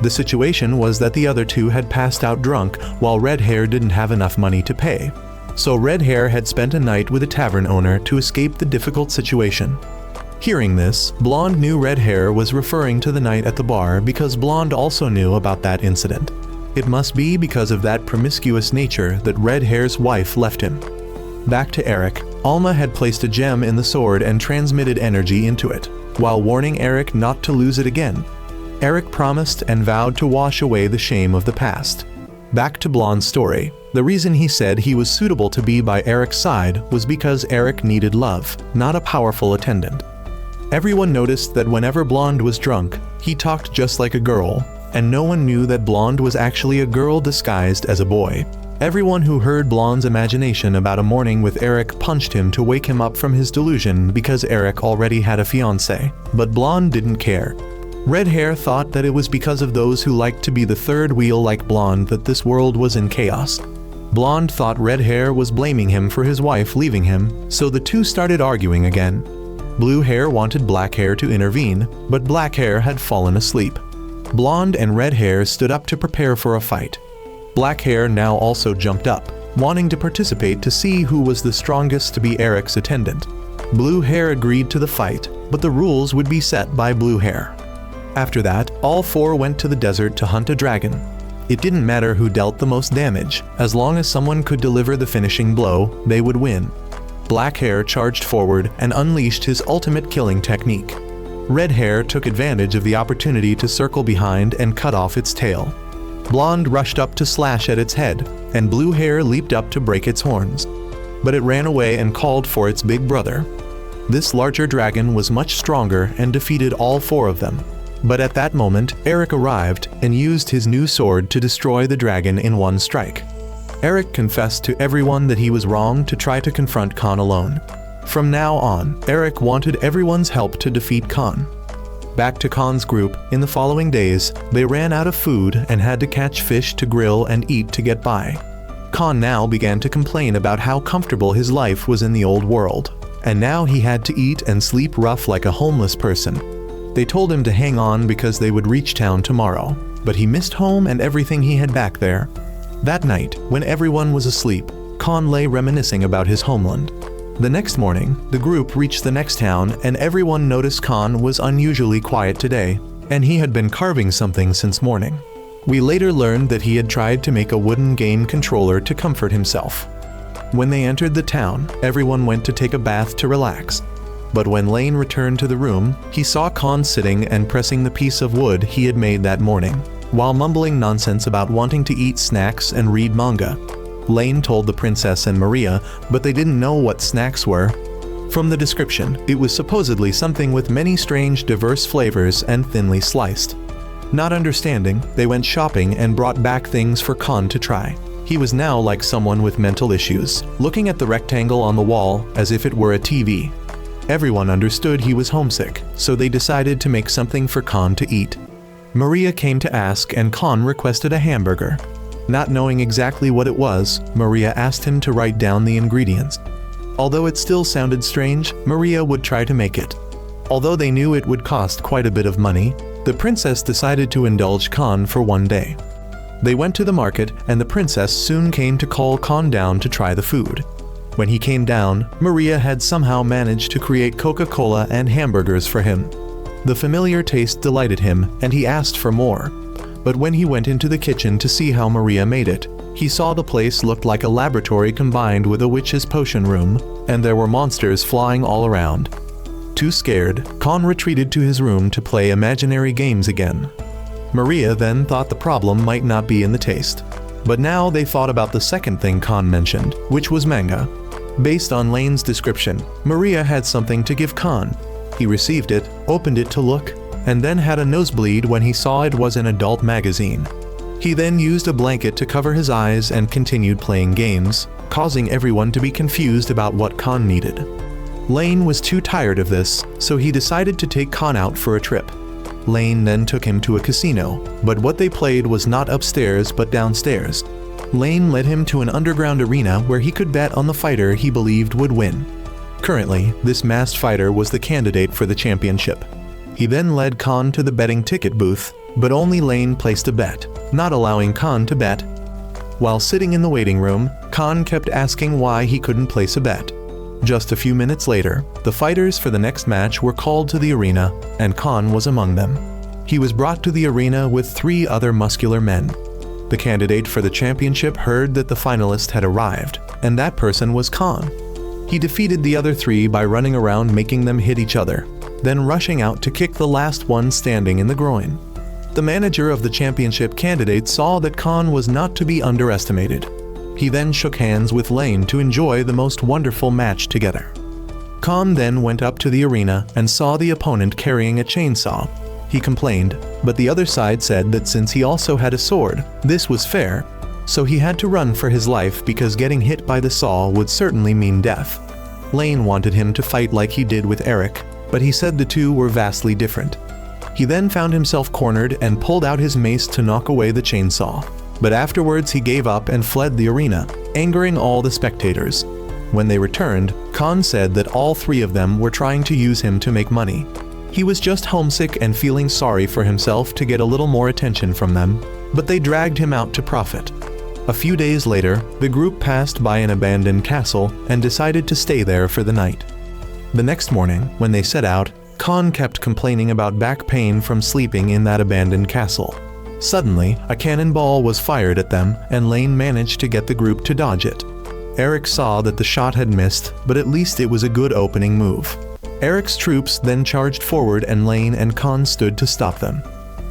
The situation was that the other 2 had passed out drunk while Red Hair didn't have enough money to pay. So Red Hair had spent a night with a tavern owner to escape the difficult situation. Hearing this, Blonde knew Red Hair was referring to the night at the bar because Blonde also knew about that incident. It must be because of that promiscuous nature that Red Hair's wife left him. Back to Eric, Alma had placed a gem in the sword and transmitted energy into it, while warning Eric not to lose it again. Eric promised and vowed to wash away the shame of the past. Back to Blonde's story. The reason he said he was suitable to be by Eric's side was because Eric needed love, not a powerful attendant. Everyone noticed that whenever Blonde was drunk, he talked just like a girl, and no one knew that Blonde was actually a girl disguised as a boy. Everyone who heard Blonde's imagination about a morning with Eric punched him to wake him up from his delusion because Eric already had a fiancé, but Blonde didn't care. Red Hair thought that it was because of those who liked to be the third wheel like Blonde that this world was in chaos. Blonde thought Red Hair was blaming him for his wife leaving him, so the 2 started arguing again. Blue Hair wanted Black Hair to intervene, but Black Hair had fallen asleep. Blonde and Red Hair stood up to prepare for a fight. Black Hair now also jumped up, wanting to participate to see who was the strongest to be Eric's attendant. Blue Hair agreed to the fight, but the rules would be set by Blue Hair. After that, all 4 went to the desert to hunt a dragon. It didn't matter who dealt the most damage, as long as someone could deliver the finishing blow, they would win. Black Hair charged forward and unleashed his ultimate killing technique. Red Hair took advantage of the opportunity to circle behind and cut off its tail. Blonde rushed up to slash at its head, and Blue Hair leaped up to break its horns. But it ran away and called for its big brother. This larger dragon was much stronger and defeated all 4 of them. But at that moment, Eric arrived and used his new sword to destroy the dragon in one strike. Eric confessed to everyone that he was wrong to try to confront Khan alone. From now on, Eric wanted everyone's help to defeat Khan. Back to Khan's group, in the following days, they ran out of food and had to catch fish to grill and eat to get by. Khan now began to complain about how comfortable his life was in the old world. and now he had to eat and sleep rough like a homeless person. They told him to hang on because they would reach town tomorrow, but he missed home and everything he had back there. That night, when everyone was asleep, Khan lay reminiscing about his homeland. The next morning, the group reached the next town and everyone noticed Khan was unusually quiet today, and he had been carving something since morning. We later learned that he had tried to make a wooden game controller to comfort himself. When they entered the town, everyone went to take a bath to relax. But when Lane returned to the room, he saw Khan sitting and pressing the piece of wood he had made that morning, while mumbling nonsense about wanting to eat snacks and read manga. Lane told the princess and Maria, but they didn't know what snacks were. From the description, it was supposedly something with many strange diverse flavors and thinly sliced. Not understanding, they went shopping and brought back things for Khan to try. He was now like someone with mental issues, looking at the rectangle on the wall as if it were a TV. Everyone understood he was homesick, so they decided to make something for Khan to eat. Maria came to ask and Khan requested a hamburger. Not knowing exactly what it was, Maria asked him to write down the ingredients. Although it still sounded strange, Maria would try to make it. Although they knew it would cost quite a bit of money, the princess decided to indulge Khan for one day. They went to the market and the princess soon came to call Khan down to try the food. When he came down, Maria had somehow managed to create Coca-Cola and hamburgers for him. The familiar taste delighted him and he asked for more. But when he went into the kitchen to see how Maria made it, he saw the place looked like a laboratory combined with a witch's potion room, and there were monsters flying all around. Too scared, Khan retreated to his room to play imaginary games again. Maria then thought the problem might not be in the taste. But now they thought about the second thing Khan mentioned, which was manga. Based on Lane's description, Maria had something to give Khan. He received it, opened it to look, and then had a nosebleed when he saw it was an adult magazine. He then used a blanket to cover his eyes and continued playing games, causing everyone to be confused about what Khan needed. Lane was too tired of this, so he decided to take Khan out for a trip. Lane then took him to a casino, but what they played was not upstairs but downstairs. Lane led him to an underground arena where he could bet on the fighter he believed would win. Currently, this masked fighter was the candidate for the championship. He then led Khan to the betting ticket booth, but only Lane placed a bet, not allowing Khan to bet. While sitting in the waiting room, Khan kept asking why he couldn't place a bet. Just a few minutes later, the fighters for the next match were called to the arena, and Khan was among them. He was brought to the arena with 3 other muscular men. The candidate for the championship heard that the finalist had arrived, and that person was Khan. He defeated the other 3 by running around making them hit each other, then rushing out to kick the last one standing in the groin. The manager of the championship candidate saw that Khan was not to be underestimated. He then shook hands with Lane to enjoy the most wonderful match together. Khan then went up to the arena and saw the opponent carrying a chainsaw. He complained, but the other side said that since he also had a sword, this was fair, so he had to run for his life because getting hit by the saw would certainly mean death. Lane wanted him to fight like he did with Eric, but he said the two were vastly different. He then found himself cornered and pulled out his mace to knock away the chainsaw. But afterwards he gave up and fled the arena, angering all the spectators. When they returned, Khan said that all 3 of them were trying to use him to make money. He was just homesick and feeling sorry for himself to get a little more attention from them, but they dragged him out to profit. A few days later, the group passed by an abandoned castle and decided to stay there for the night. The next morning, when they set out, Khan kept complaining about back pain from sleeping in that abandoned castle. Suddenly, a cannonball was fired at them, and Lane managed to get the group to dodge it. Eric saw that the shot had missed, but at least it was a good opening move. Eric's troops then charged forward and Lane and Khan stood to stop them.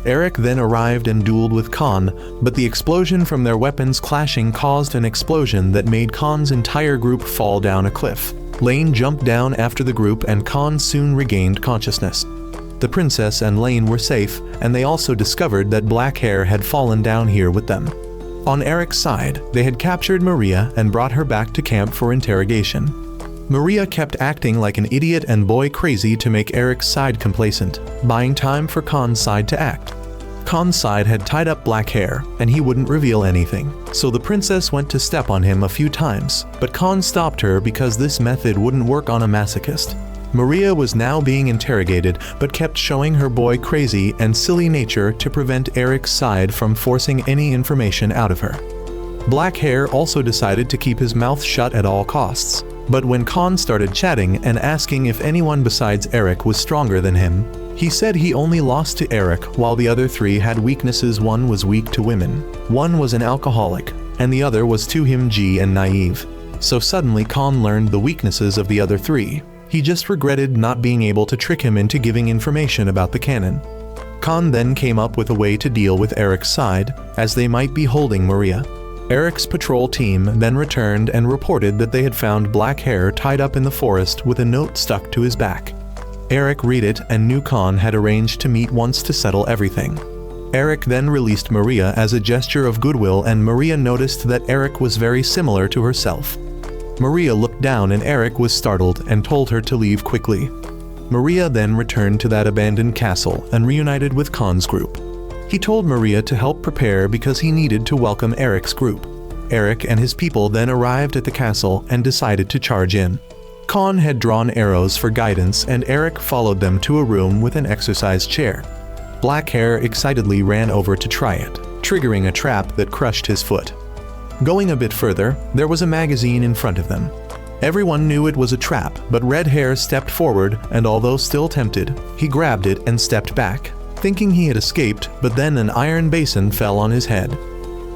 Eric then arrived and dueled with Khan, but the explosion from their weapons clashing caused an explosion that made Khan's entire group fall down a cliff. Lane jumped down after the group and Khan soon regained consciousness. The princess and Lane were safe, and they also discovered that Black Hair had fallen down here with them. On Eric's side, they had captured Maria and brought her back to camp for interrogation. Maria kept acting like an idiot and boy crazy to make Eric's side complacent, buying time for Khan's side to act. Khan's side had tied up black hair, and he wouldn't reveal anything. So the princess went to step on him a few times, but Khan stopped her because this method wouldn't work on a masochist. Maria was now being interrogated, but kept showing her boy crazy and silly nature to prevent Eric's side from forcing any information out of her. Black hair also decided to keep his mouth shut at all costs. But when Khan started chatting and asking if anyone besides Eric was stronger than him, he said he only lost to Eric while the other three had weaknesses. One was weak to women, one was an alcoholic, and the other was too himgy and naive. So suddenly Khan learned the weaknesses of the other three. He just regretted not being able to trick him into giving information about the cannon. Khan then came up with a way to deal with Eric's side, as they might be holding Maria. Eric's patrol team then returned and reported that they had found black hair tied up in the forest with a note stuck to his back. Eric read it and knew Khan had arranged to meet once to settle everything. Eric then released Maria as a gesture of goodwill, and Maria noticed that Eric was very similar to herself. Maria looked down and Eric was startled and told her to leave quickly. Maria then returned to that abandoned castle and reunited with Khan's group. He told Maria to help prepare because he needed to welcome Eric's group. Eric and his people then arrived at the castle and decided to charge in. Khan had drawn arrows for guidance and Eric followed them to a room with an exercise chair. Black hair excitedly ran over to try it, triggering a trap that crushed his foot. Going a bit further, there was a magazine in front of them. Everyone knew it was a trap, but red hair stepped forward and although still tempted, he grabbed it and stepped back, thinking he had escaped, but then an iron basin fell on his head.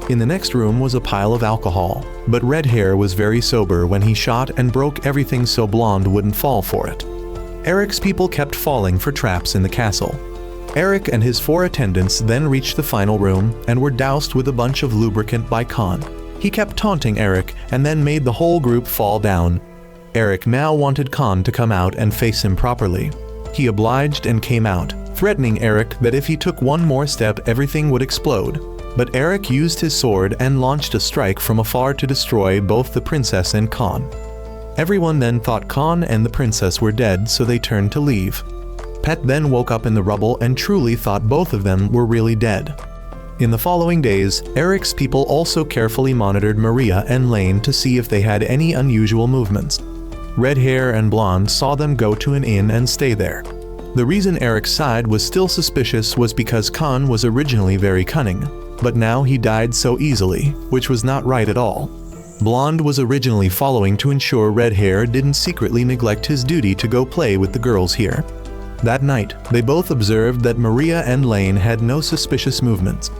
In the next room was a pile of alcohol, but red hair was very sober when he shot and broke everything so Blonde wouldn't fall for it. Eric's people kept falling for traps in the castle. Eric and his 4 attendants then reached the final room and were doused with a bunch of lubricant by Khan. He kept taunting Eric and then made the whole group fall down. Eric now wanted Khan to come out and face him properly. He obliged and came out, threatening Eric that if he took one more step everything would explode. But Eric used his sword and launched a strike from afar to destroy both the princess and Khan. Everyone then thought Khan and the princess were dead, so they turned to leave. Pet then woke up in the rubble and truly thought both of them were really dead. In the following days, Eric's people also carefully monitored Maria and Lane to see if they had any unusual movements. Red hair and Blonde saw them go to an inn and stay there. The reason Eric's side was still suspicious was because Khan was originally very cunning, but now he died so easily, which was not right at all. Blonde was originally following to ensure red hair didn't secretly neglect his duty to go play with the girls here. That night, they both observed that Maria and Lane had no suspicious movements.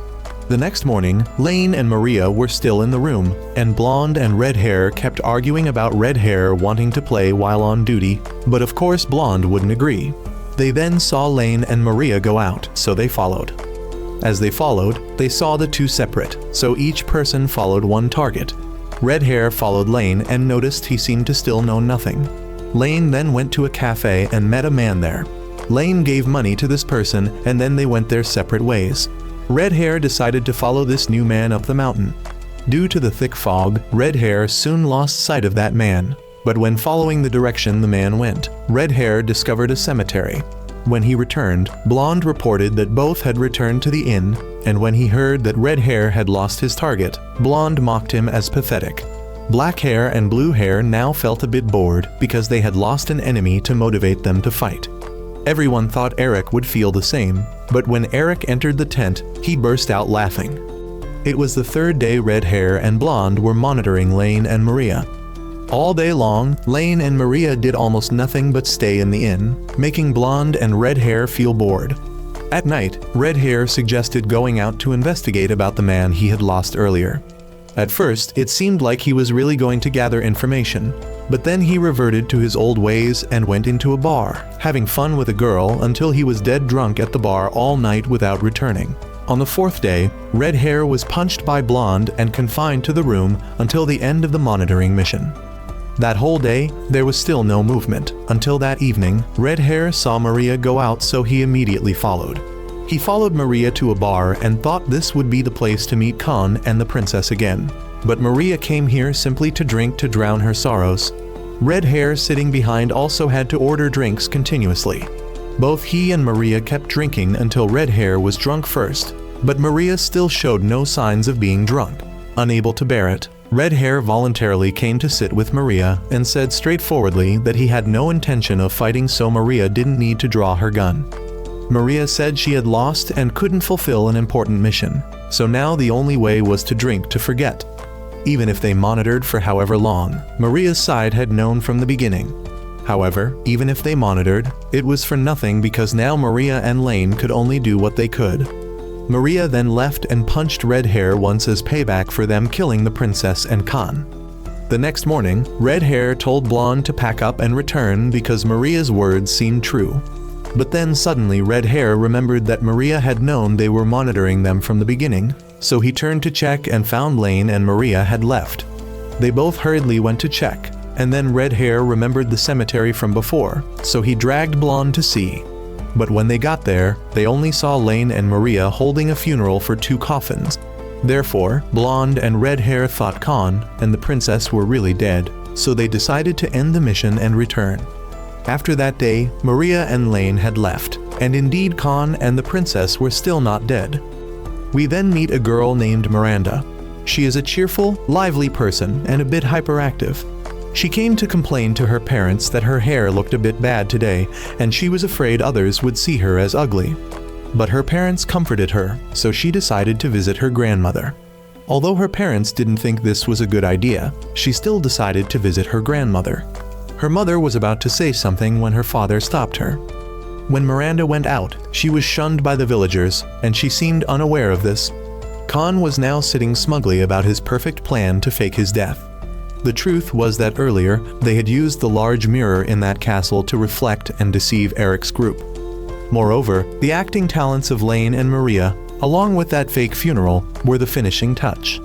The next morning, Lane and Maria were still in the room, and Blonde and red hair kept arguing about red hair wanting to play while on duty, but of course Blonde wouldn't agree. They then saw Lane and Maria go out, so they followed. As they followed, they saw the two separate, so each person followed one target. Red hair followed Lane and noticed he seemed to still know nothing. Lane then went to a cafe and met a man there. Lane gave money to this person and then they went their separate ways. Red hair decided to follow this new man up the mountain. Due to the thick fog, red hair soon lost sight of that man. But when following the direction the man went, red hair discovered a cemetery. When he returned, Blonde reported that both had returned to the inn, and when he heard that red hair had lost his target, Blonde mocked him as pathetic. Black hair and blue hair now felt a bit bored because they had lost an enemy to motivate them to fight. Everyone thought Eric would feel the same, but when Eric entered the tent, he burst out laughing. It was the third day red hair and Blonde were monitoring Lane and Maria. All day long, Lane and Maria did almost nothing but stay in the inn, making Blonde and red hair feel bored. At night, red hair suggested going out to investigate about the man he had lost earlier. At first, it seemed like he was really going to gather information, but then he reverted to his old ways and went into a bar, having fun with a girl until he was dead drunk at the bar all night without returning. On the fourth day, red hair was punched by Blonde and confined to the room until the end of the monitoring mission. That whole day, there was still no movement, until that evening, red hair saw Maria go out, so he immediately followed. He followed Maria to a bar and thought this would be the place to meet Khan and the princess again. But Maria came here simply to drink to drown her sorrows. Red hair sitting behind also had to order drinks continuously. Both he and Maria kept drinking until Red Hair was drunk first, but Maria still showed no signs of being drunk. Unable to bear it, Red Hair voluntarily came to sit with Maria and said straightforwardly that he had no intention of fighting, so Maria didn't need to draw her gun. Maria said she had lost and couldn't fulfill an important mission, so now the only way was to drink to forget. Even if they monitored for however long, Maria's side had known from the beginning. However, even if they monitored, it was for nothing because now Maria and Lane could only do what they could. Maria then left and punched Red Hair once as payback for them killing the princess and Khan. The next morning, Red Hair told Blonde to pack up and return because Maria's words seemed true. But then suddenly Red Hair remembered that Maria had known they were monitoring them from the beginning, so he turned to check and found Lane and Maria had left. They both hurriedly went to check, and then Red Hair remembered the cemetery from before, so he dragged Blonde to see. But when they got there, they only saw Lane and Maria holding a funeral for 2 coffins. Therefore, Blonde and Red Hair thought Khan and the princess were really dead, so they decided to end the mission and return. After that day, Maria and Lane had left, and indeed Khan and the princess were still not dead. We then meet a girl named Miranda. She is a cheerful, lively person and a bit hyperactive. She came to complain to her parents that her hair looked a bit bad today, and she was afraid others would see her as ugly. But her parents comforted her, so she decided to visit her grandmother. Although her parents didn't think this was a good idea, she still decided to visit her grandmother. Her mother was about to say something when her father stopped her. When Miranda went out, she was shunned by the villagers, and she seemed unaware of this. Khan was now sitting smugly about his perfect plan to fake his death. The truth was that earlier, they had used the large mirror in that castle to reflect and deceive Eric's group. Moreover, the acting talents of Lane and Maria, along with that fake funeral, were the finishing touch.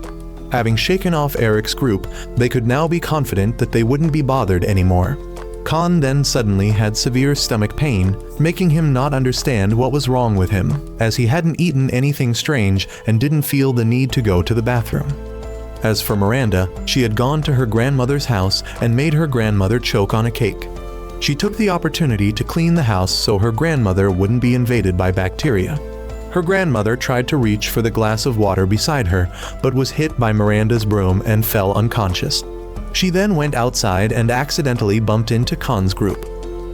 Having shaken off Eric's group, they could now be confident that they wouldn't be bothered anymore. Khan then suddenly had severe stomach pain, making him not understand what was wrong with him, as he hadn't eaten anything strange and didn't feel the need to go to the bathroom. As for Miranda, she had gone to her grandmother's house and made her grandmother choke on a cake. She took the opportunity to clean the house so her grandmother wouldn't be invaded by bacteria. Her grandmother tried to reach for the glass of water beside her, but was hit by Miranda's broom and fell unconscious. She then went outside and accidentally bumped into Khan's group.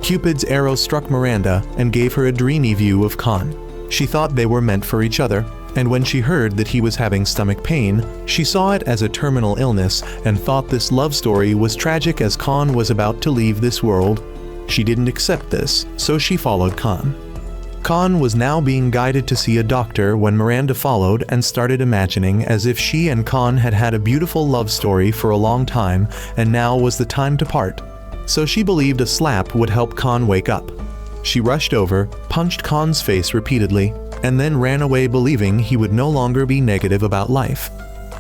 Cupid's arrow struck Miranda and gave her a dreamy view of Khan. She thought they were meant for each other, and when she heard that he was having stomach pain, she saw it as a terminal illness and thought this love story was tragic as Khan was about to leave this world. She didn't accept this, so she followed Khan. Khan was now being guided to see a doctor when Miranda followed and started imagining as if she and Khan had had a beautiful love story for a long time and now was the time to part. So she believed a slap would help Khan wake up. She rushed over, punched Khan's face repeatedly, and then ran away believing he would no longer be negative about life.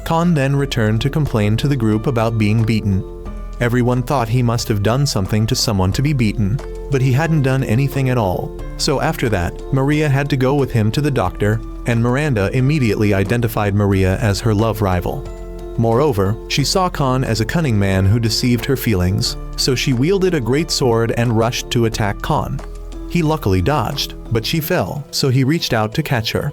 Khan then returned to complain to the group about being beaten. Everyone thought he must have done something to someone to be beaten, but he hadn't done anything at all. So after that, Maria had to go with him to the doctor, and Miranda immediately identified Maria as her love rival. Moreover, she saw Khan as a cunning man who deceived her feelings, so she wielded a great sword and rushed to attack Khan. He luckily dodged, but she fell, so he reached out to catch her.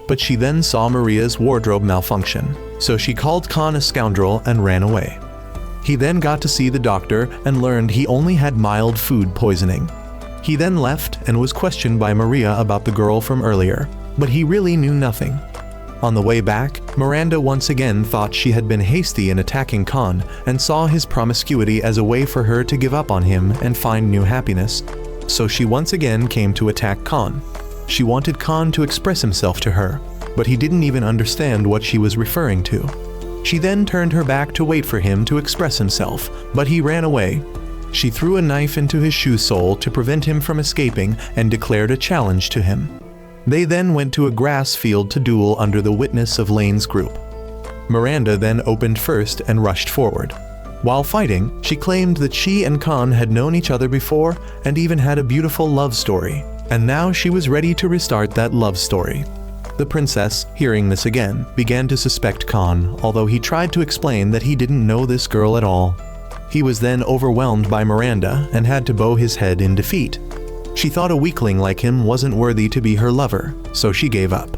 But she then saw Maria's wardrobe malfunction, so she called Khan a scoundrel and ran away. He then got to see the doctor and learned he only had mild food poisoning. He then left and was questioned by Maria about the girl from earlier, but he really knew nothing. On the way back, Miranda once again thought she had been hasty in attacking Khan and saw his promiscuity as a way for her to give up on him and find new happiness. So she once again came to attack Khan. She wanted Khan to express himself to her, but he didn't even understand what she was referring to. She then turned her back to wait for him to express himself, but he ran away. She threw a knife into his shoe sole to prevent him from escaping and declared a challenge to him. They then went to a grass field to duel under the witness of Lane's group. Miranda then opened first and rushed forward. While fighting, she claimed that she and Khan had known each other before and even had a beautiful love story, and now she was ready to restart that love story. The princess, hearing this again, began to suspect Khan, although he tried to explain that he didn't know this girl at all. He was then overwhelmed by Miranda and had to bow his head in defeat. She thought a weakling like him wasn't worthy to be her lover, so she gave up.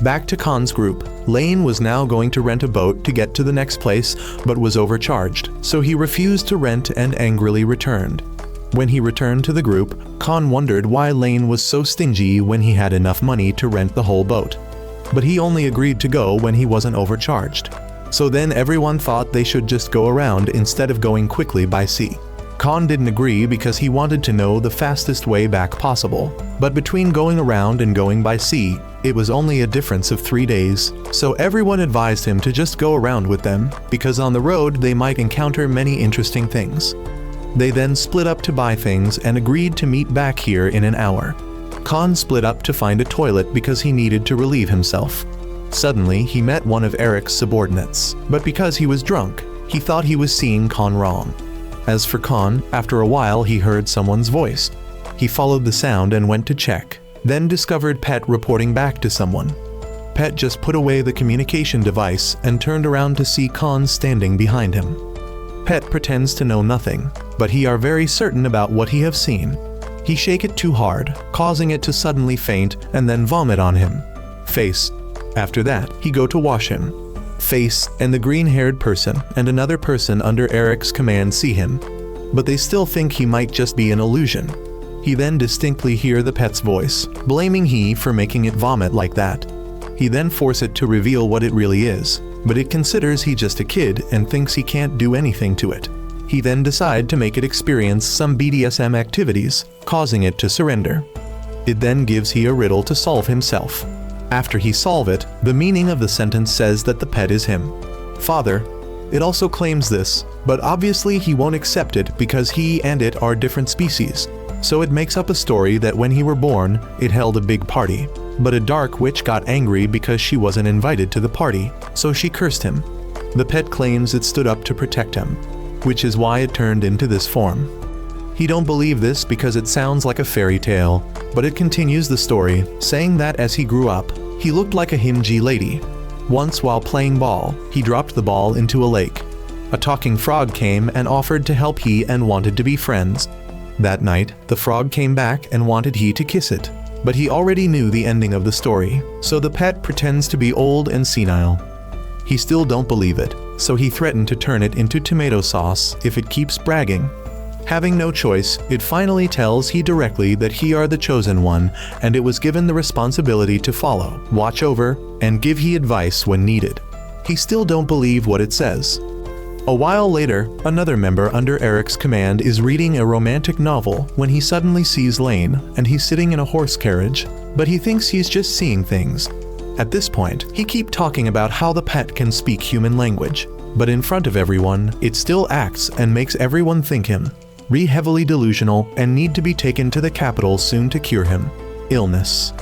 Back to Khan's group, Lane was now going to rent a boat to get to the next place, but was overcharged, so he refused to rent and angrily returned. When he returned to the group, Khan wondered why Lane was so stingy when he had enough money to rent the whole boat. But he only agreed to go when he wasn't overcharged. So then everyone thought they should just go around instead of going quickly by sea. Khan didn't agree because he wanted to know the fastest way back possible, but between going around and going by sea, it was only a difference of 3 days, so everyone advised him to just go around with them, because on the road they might encounter many interesting things. They then split up to buy things and agreed to meet back here in an hour. Khan split up to find a toilet because he needed to relieve himself. Suddenly, he met one of Eric's subordinates, but because he was drunk, he thought he was seeing Khan wrong. As for Khan, after a while he heard someone's voice. He followed the sound and went to check, then discovered Pet reporting back to someone. Pet just put away the communication device and turned around to see Khan standing behind him. Pet pretends to know nothing, but he are very certain about what he have seen. He shake it too hard, causing it to suddenly faint and then vomit on him. Face. After that, he go to wash him. Face and the green-haired person and another person under Eric's command see him, but they still think he might just be an illusion. He then distinctly hear the pet's voice, blaming he for making it vomit like that. He then force it to reveal what it really is, but it considers he just a kid and thinks he can't do anything to it. He then decide to make it experience some BDSM activities, causing it to surrender. It then gives he a riddle to solve himself. After he solve it, the meaning of the sentence says that the pet is him. Father. It also claims this, but obviously he won't accept it because he and it are different species. So it makes up a story that when he were born, it held a big party. But a dark witch got angry because she wasn't invited to the party, so she cursed him. The pet claims it stood up to protect him, which is why it turned into this form. He don't believe this because it sounds like a fairy tale, but it continues the story, saying that as he grew up, he looked like a Himji lady. Once while playing ball, he dropped the ball into a lake. A talking frog came and offered to help he and wanted to be friends. That night, the frog came back and wanted he to kiss it, but he already knew the ending of the story, so the pet pretends to be old and senile. He still don't believe it, so he threatened to turn it into tomato sauce if it keeps bragging. Having no choice, it finally tells he directly that he are the chosen one, and it was given the responsibility to follow, watch over, and give he advice when needed. He still don't believe what it says. A while later, another member under Eric's command is reading a romantic novel when he suddenly sees Lane, and he's sitting in a horse carriage, but he thinks he's just seeing things. At this point, he keep talking about how the pet can speak human language, but in front of everyone, it still acts and makes everyone think him heavily delusional and need to be taken to the capital soon to cure him. Illness.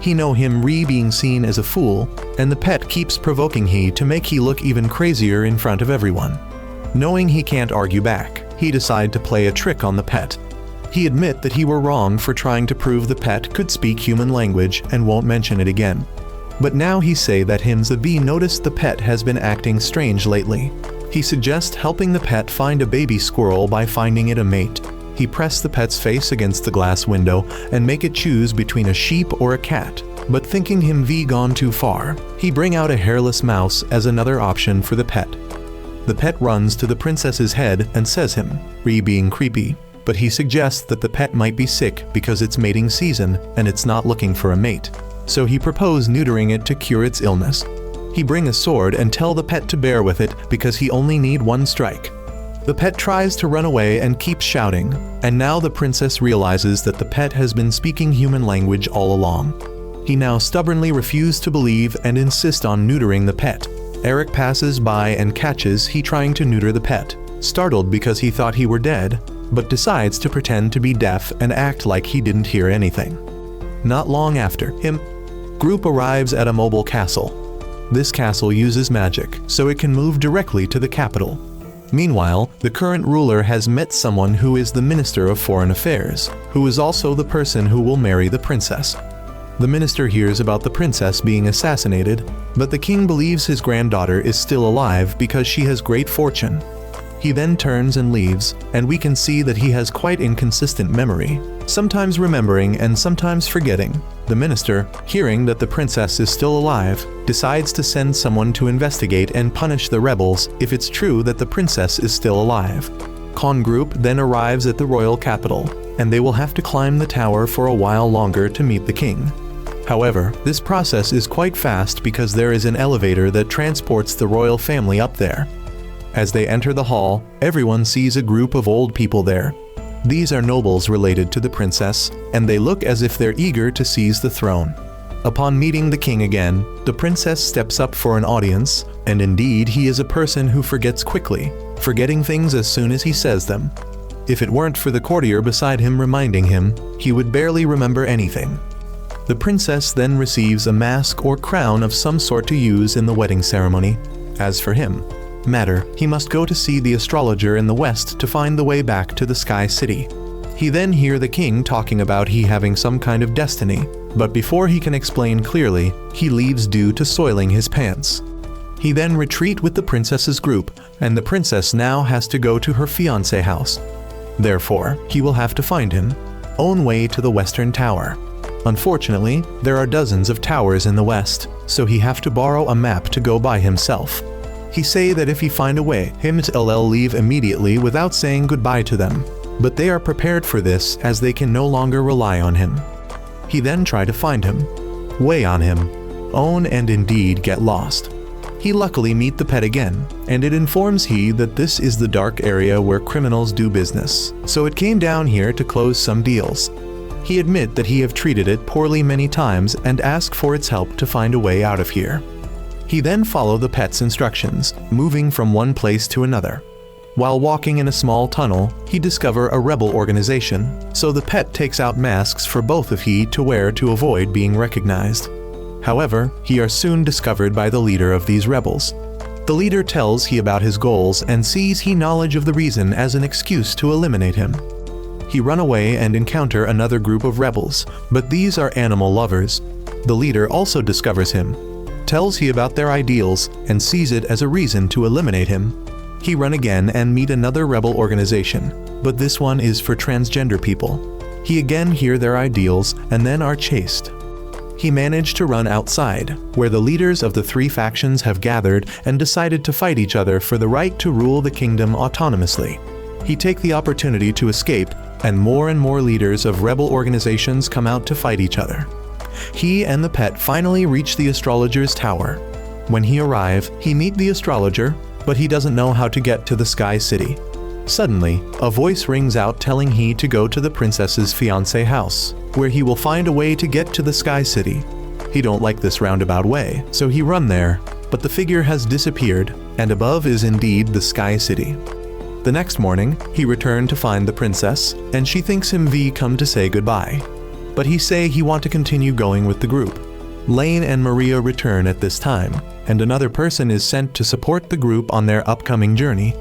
He know him being seen as a fool, and the pet keeps provoking he to make he look even crazier in front of everyone. Knowing he can't argue back, he decide to play a trick on the pet. He admit that he were wrong for trying to prove the pet could speak human language and won't mention it again. But now he say that him's the bee noticed the pet has been acting strange lately. He suggests helping the pet find a baby squirrel by finding it a mate. He press the pet's face against the glass window and make it choose between a sheep or a cat, but thinking him gone too far, he bring out a hairless mouse as another option for the pet. The pet runs to the princess's head and says him, being creepy, but he suggests that the pet might be sick because it's mating season and it's not looking for a mate, so he proposed neutering it to cure its illness. He bring a sword and tell the pet to bear with it because he only need one strike. The pet tries to run away and keeps shouting, and now the princess realizes that the pet has been speaking human language all along. He now stubbornly refuses to believe and insists on neutering the pet. Eric passes by and catches he trying to neuter the pet, startled because he thought he were dead, but decides to pretend to be deaf and act like he didn't hear anything. Not long after, group arrives at a mobile castle. This castle uses magic, so it can move directly to the capital. Meanwhile, the current ruler has met someone who is the Minister of Foreign Affairs, who is also the person who will marry the princess. The minister hears about the princess being assassinated, but the king believes his granddaughter is still alive because she has great fortune. He then turns and leaves, and we can see that he has quite inconsistent memory. sometimes remembering and sometimes forgetting. The minister, hearing that the princess is still alive, decides to send someone to investigate and punish the rebels if it's true that the princess is still alive. Con group then arrives at the royal capital, and they will have to climb the tower for a while longer to meet the king. However, this process is quite fast because there is an elevator that transports the royal family up there. As they enter the hall, everyone sees a group of old people there. These are nobles related to the princess, and they look as if they're eager to seize the throne. Upon meeting the king again, the princess steps up for an audience, and indeed he is a person who forgets quickly, forgetting things as soon as he says them. If it weren't for the courtier beside him reminding him, he would barely remember anything. The princess then receives a mask or crown of some sort to use in the wedding ceremony. As for him, he must go to see the astrologer in the west to find the way back to the Sky City. He then hears the king talking about he having some kind of destiny, but before he can explain clearly, he leaves due to soiling his pants. He then retreats with the princess's group, and the princess now has to go to her fiancé house. Therefore, he will have to find him, own way to the western tower. Unfortunately, there are dozens of towers in the west, so he have to borrow a map to go by himself. He say that if he find a way, him to leave immediately without saying goodbye to them, but they are prepared for this as they can no longer rely on him. He then try to find him, way on him, own and indeed get lost. He luckily meet the pet again, and it informs he that this is the dark area where criminals do business, so it came down here to close some deals. He admit that he have treated it poorly many times and ask for its help to find a way out of here. He then follow the pet's instructions, moving from one place to another. While walking in a small tunnel, he discover a rebel organization, so the pet takes out masks for both of he to wear to avoid being recognized. However, he are soon discovered by the leader of these rebels. The leader tells he about his goals and sees he knowledge of the reason as an excuse to eliminate him. He run away and encounter another group of rebels, but these are animal lovers. The leader also discovers him, tells he about their ideals, and sees it as a reason to eliminate him. He run again and meet another rebel organization, but this one is for transgender people. He again hear their ideals and then are chased. He managed to run outside, where the leaders of the three factions have gathered and decided to fight each other for the right to rule the kingdom autonomously. He take the opportunity to escape, and more leaders of rebel organizations come out to fight each other. He and the pet finally reach the astrologer's tower. When he arrive, he meet the astrologer, but he doesn't know how to get to the Sky City. Suddenly, a voice rings out telling he to go to the princess's fiancé house, where he will find a way to get to the Sky City. He don't like this roundabout way, so he run there, but the figure has disappeared, and above is indeed the Sky City. The next morning, he returned to find the princess, and she thinks him come to say goodbye. But he say he want to continue going with the group. Lane and Maria return at this time, and another person is sent to support the group on their upcoming journey.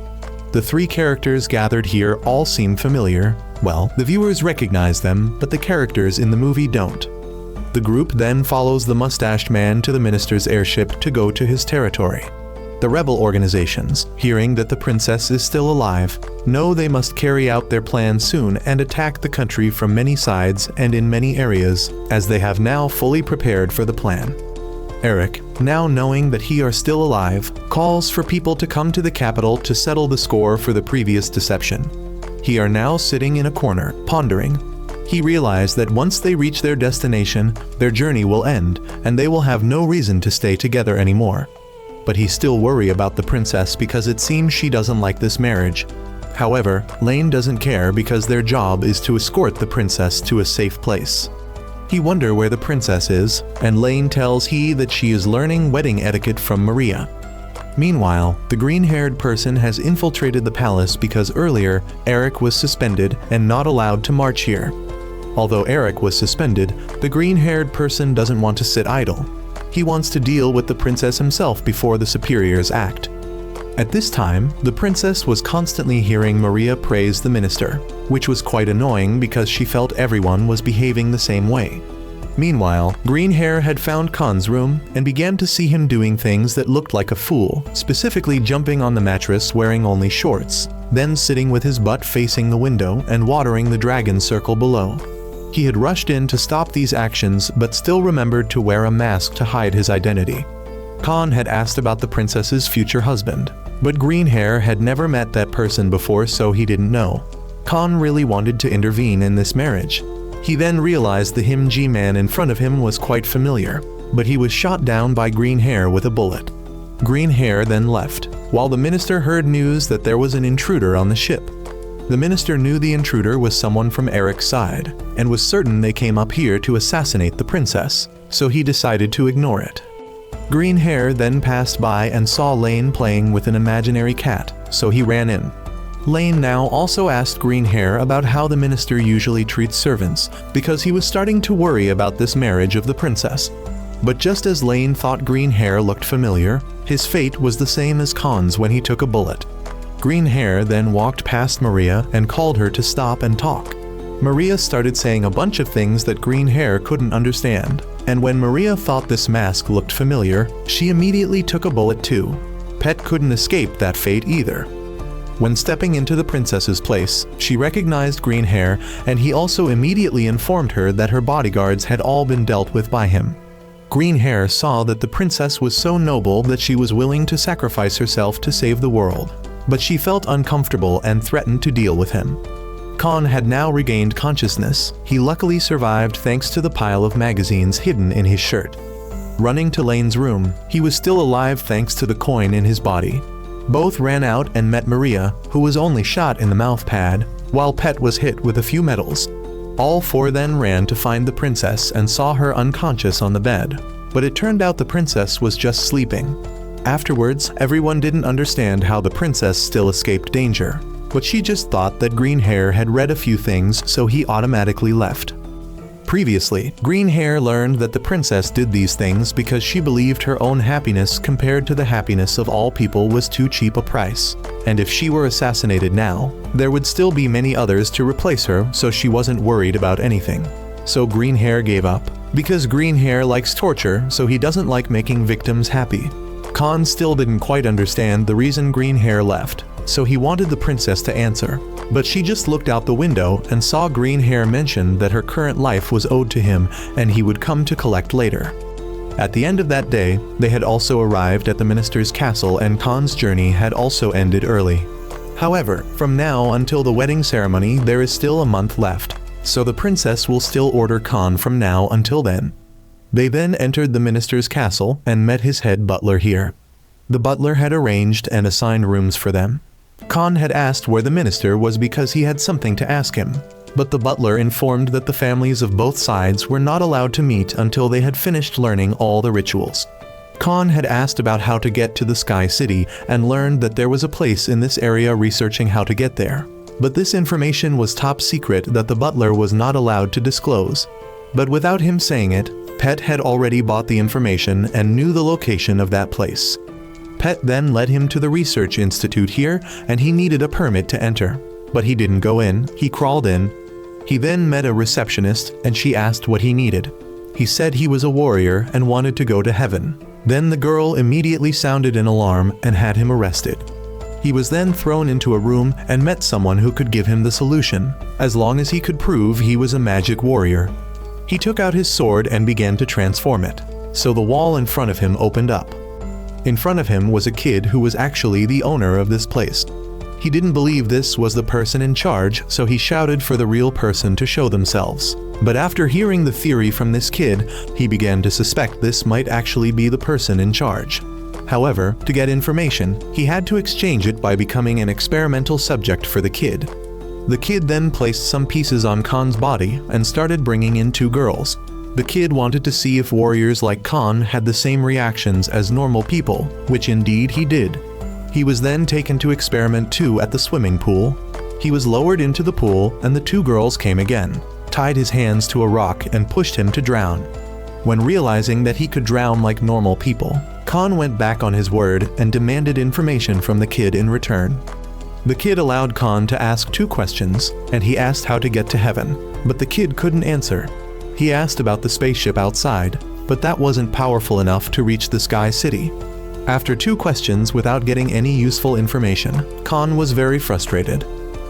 The three characters gathered here all seem familiar. Well, the viewers recognize them, but the characters in the movie don't. The group then follows the mustached man to the minister's airship to go to his territory. The rebel organizations, hearing that the princess is still alive, know they must carry out their plan soon and attack the country from many sides and in many areas, as they have now fully prepared for the plan. Eric, now knowing that he are still alive, calls for people to come to the capital to settle the score for the previous deception. He are now sitting in a corner, pondering. He realized that once they reach their destination, their journey will end, and they will have no reason to stay together anymore. But he still worry about the princess because it seems she doesn't like this marriage. However, Lane doesn't care because their job is to escort the princess to a safe place. He wonder where the princess is, and Lane tells he that she is learning wedding etiquette from Maria. Meanwhile, the green-haired person has infiltrated the palace because earlier, Eric was suspended and not allowed to march here. Although Eric was suspended, the green-haired person doesn't want to sit idle. He wants to deal with the princess himself before the superiors act. At this time, the princess was constantly hearing Maria praise the minister, which was quite annoying because she felt everyone was behaving the same way. Meanwhile, Green Hair had found Khan's room and began to see him doing things that looked like a fool, specifically jumping on the mattress wearing only shorts, then sitting with his butt facing the window and watering the dragon circle below. He had rushed in to stop these actions but still remembered to wear a mask to hide his identity. Khan had asked about the princess's future husband, but Greenhair had never met that person before, so he didn't know. Khan really wanted to intervene in this marriage. He then realized the Himji man in front of him was quite familiar, but he was shot down by Greenhair with a bullet. Greenhair then left, while the minister heard news that there was an intruder on the ship. The minister knew the intruder was someone from Eric's side, and was certain they came up here to assassinate the princess, so he decided to ignore it. Greenhair then passed by and saw Lane playing with an imaginary cat, so he ran in. Lane now also asked Greenhair about how the minister usually treats servants, because he was starting to worry about this marriage of the princess. But just as Lane thought Greenhair looked familiar, his fate was the same as Khan's when he took a bullet. Greenhair then walked past Maria and called her to stop and talk. Maria started saying a bunch of things that Greenhair couldn't understand, and when Maria thought this mask looked familiar, she immediately took a bullet too. Pet couldn't escape that fate either. When stepping into the princess's place, she recognized Greenhair, and he also immediately informed her that her bodyguards had all been dealt with by him. Greenhair saw that the princess was so noble that she was willing to sacrifice herself to save the world, but she felt uncomfortable and threatened to deal with him. Khan had now regained consciousness. He luckily survived thanks to the pile of magazines hidden in his shirt. Running to Lane's room, he was still alive thanks to the coin in his body. Both ran out and met Maria, who was only shot in the mouth pad, while Pet was hit with a few medals. All four then ran to find the princess and saw her unconscious on the bed, but it turned out the princess was just sleeping. Afterwards, everyone didn't understand how the princess still escaped danger, but she just thought that Greenhair had read a few things, so he automatically left. Previously, Greenhair learned that the princess did these things because she believed her own happiness compared to the happiness of all people was too cheap a price, and if she were assassinated now, there would still be many others to replace her, so she wasn't worried about anything. So Greenhair gave up. Because Greenhair likes torture, so he doesn't like making victims happy. Khan still didn't quite understand the reason Greenhair left, so he wanted the princess to answer. But she just looked out the window and saw Greenhair mention that her current life was owed to him and he would come to collect later. At the end of that day, they had also arrived at the minister's castle and Khan's journey had also ended early. However, from now until the wedding ceremony there is still a month left, so the princess will still order Khan from now until then. They then entered the minister's castle and met his head butler here. The butler had arranged and assigned rooms for them. Khan had asked where the minister was because he had something to ask him, but the butler informed that the families of both sides were not allowed to meet until they had finished learning all the rituals. Khan had asked about how to get to the Sky City and learned that there was a place in this area researching how to get there, but this information was top secret that the butler was not allowed to disclose. But without him saying it, Pet had already bought the information and knew the location of that place. Pet then led him to the research institute here, and he needed a permit to enter. But he didn't go in, he crawled in. He then met a receptionist, and she asked what he needed. He said he was a warrior and wanted to go to heaven. Then the girl immediately sounded an alarm and had him arrested. He was then thrown into a room and met someone who could give him the solution, as long as he could prove he was a magic warrior. He took out his sword and began to transform it, so the wall in front of him opened up. In front of him was a kid who was actually the owner of this place. He didn't believe this was the person in charge, so he shouted for the real person to show themselves. But after hearing the theory from this kid, he began to suspect this might actually be the person in charge. However, to get information, he had to exchange it by becoming an experimental subject for the kid. The kid then placed some pieces on Khan's body and started bringing in two girls. The kid wanted to see if warriors like Khan had the same reactions as normal people, which indeed he did. He was then taken to experiment 2 at the swimming pool. He was lowered into the pool and the two girls came again, tied his hands to a rock and pushed him to drown. When realizing that he could drown like normal people, Khan went back on his word and demanded information from the kid in return. The kid allowed Khan to ask 2 questions, and he asked how to get to heaven, but the kid couldn't answer. He asked about the spaceship outside, but that wasn't powerful enough to reach the Sky City. After 2 questions without getting any useful information, Khan was very frustrated.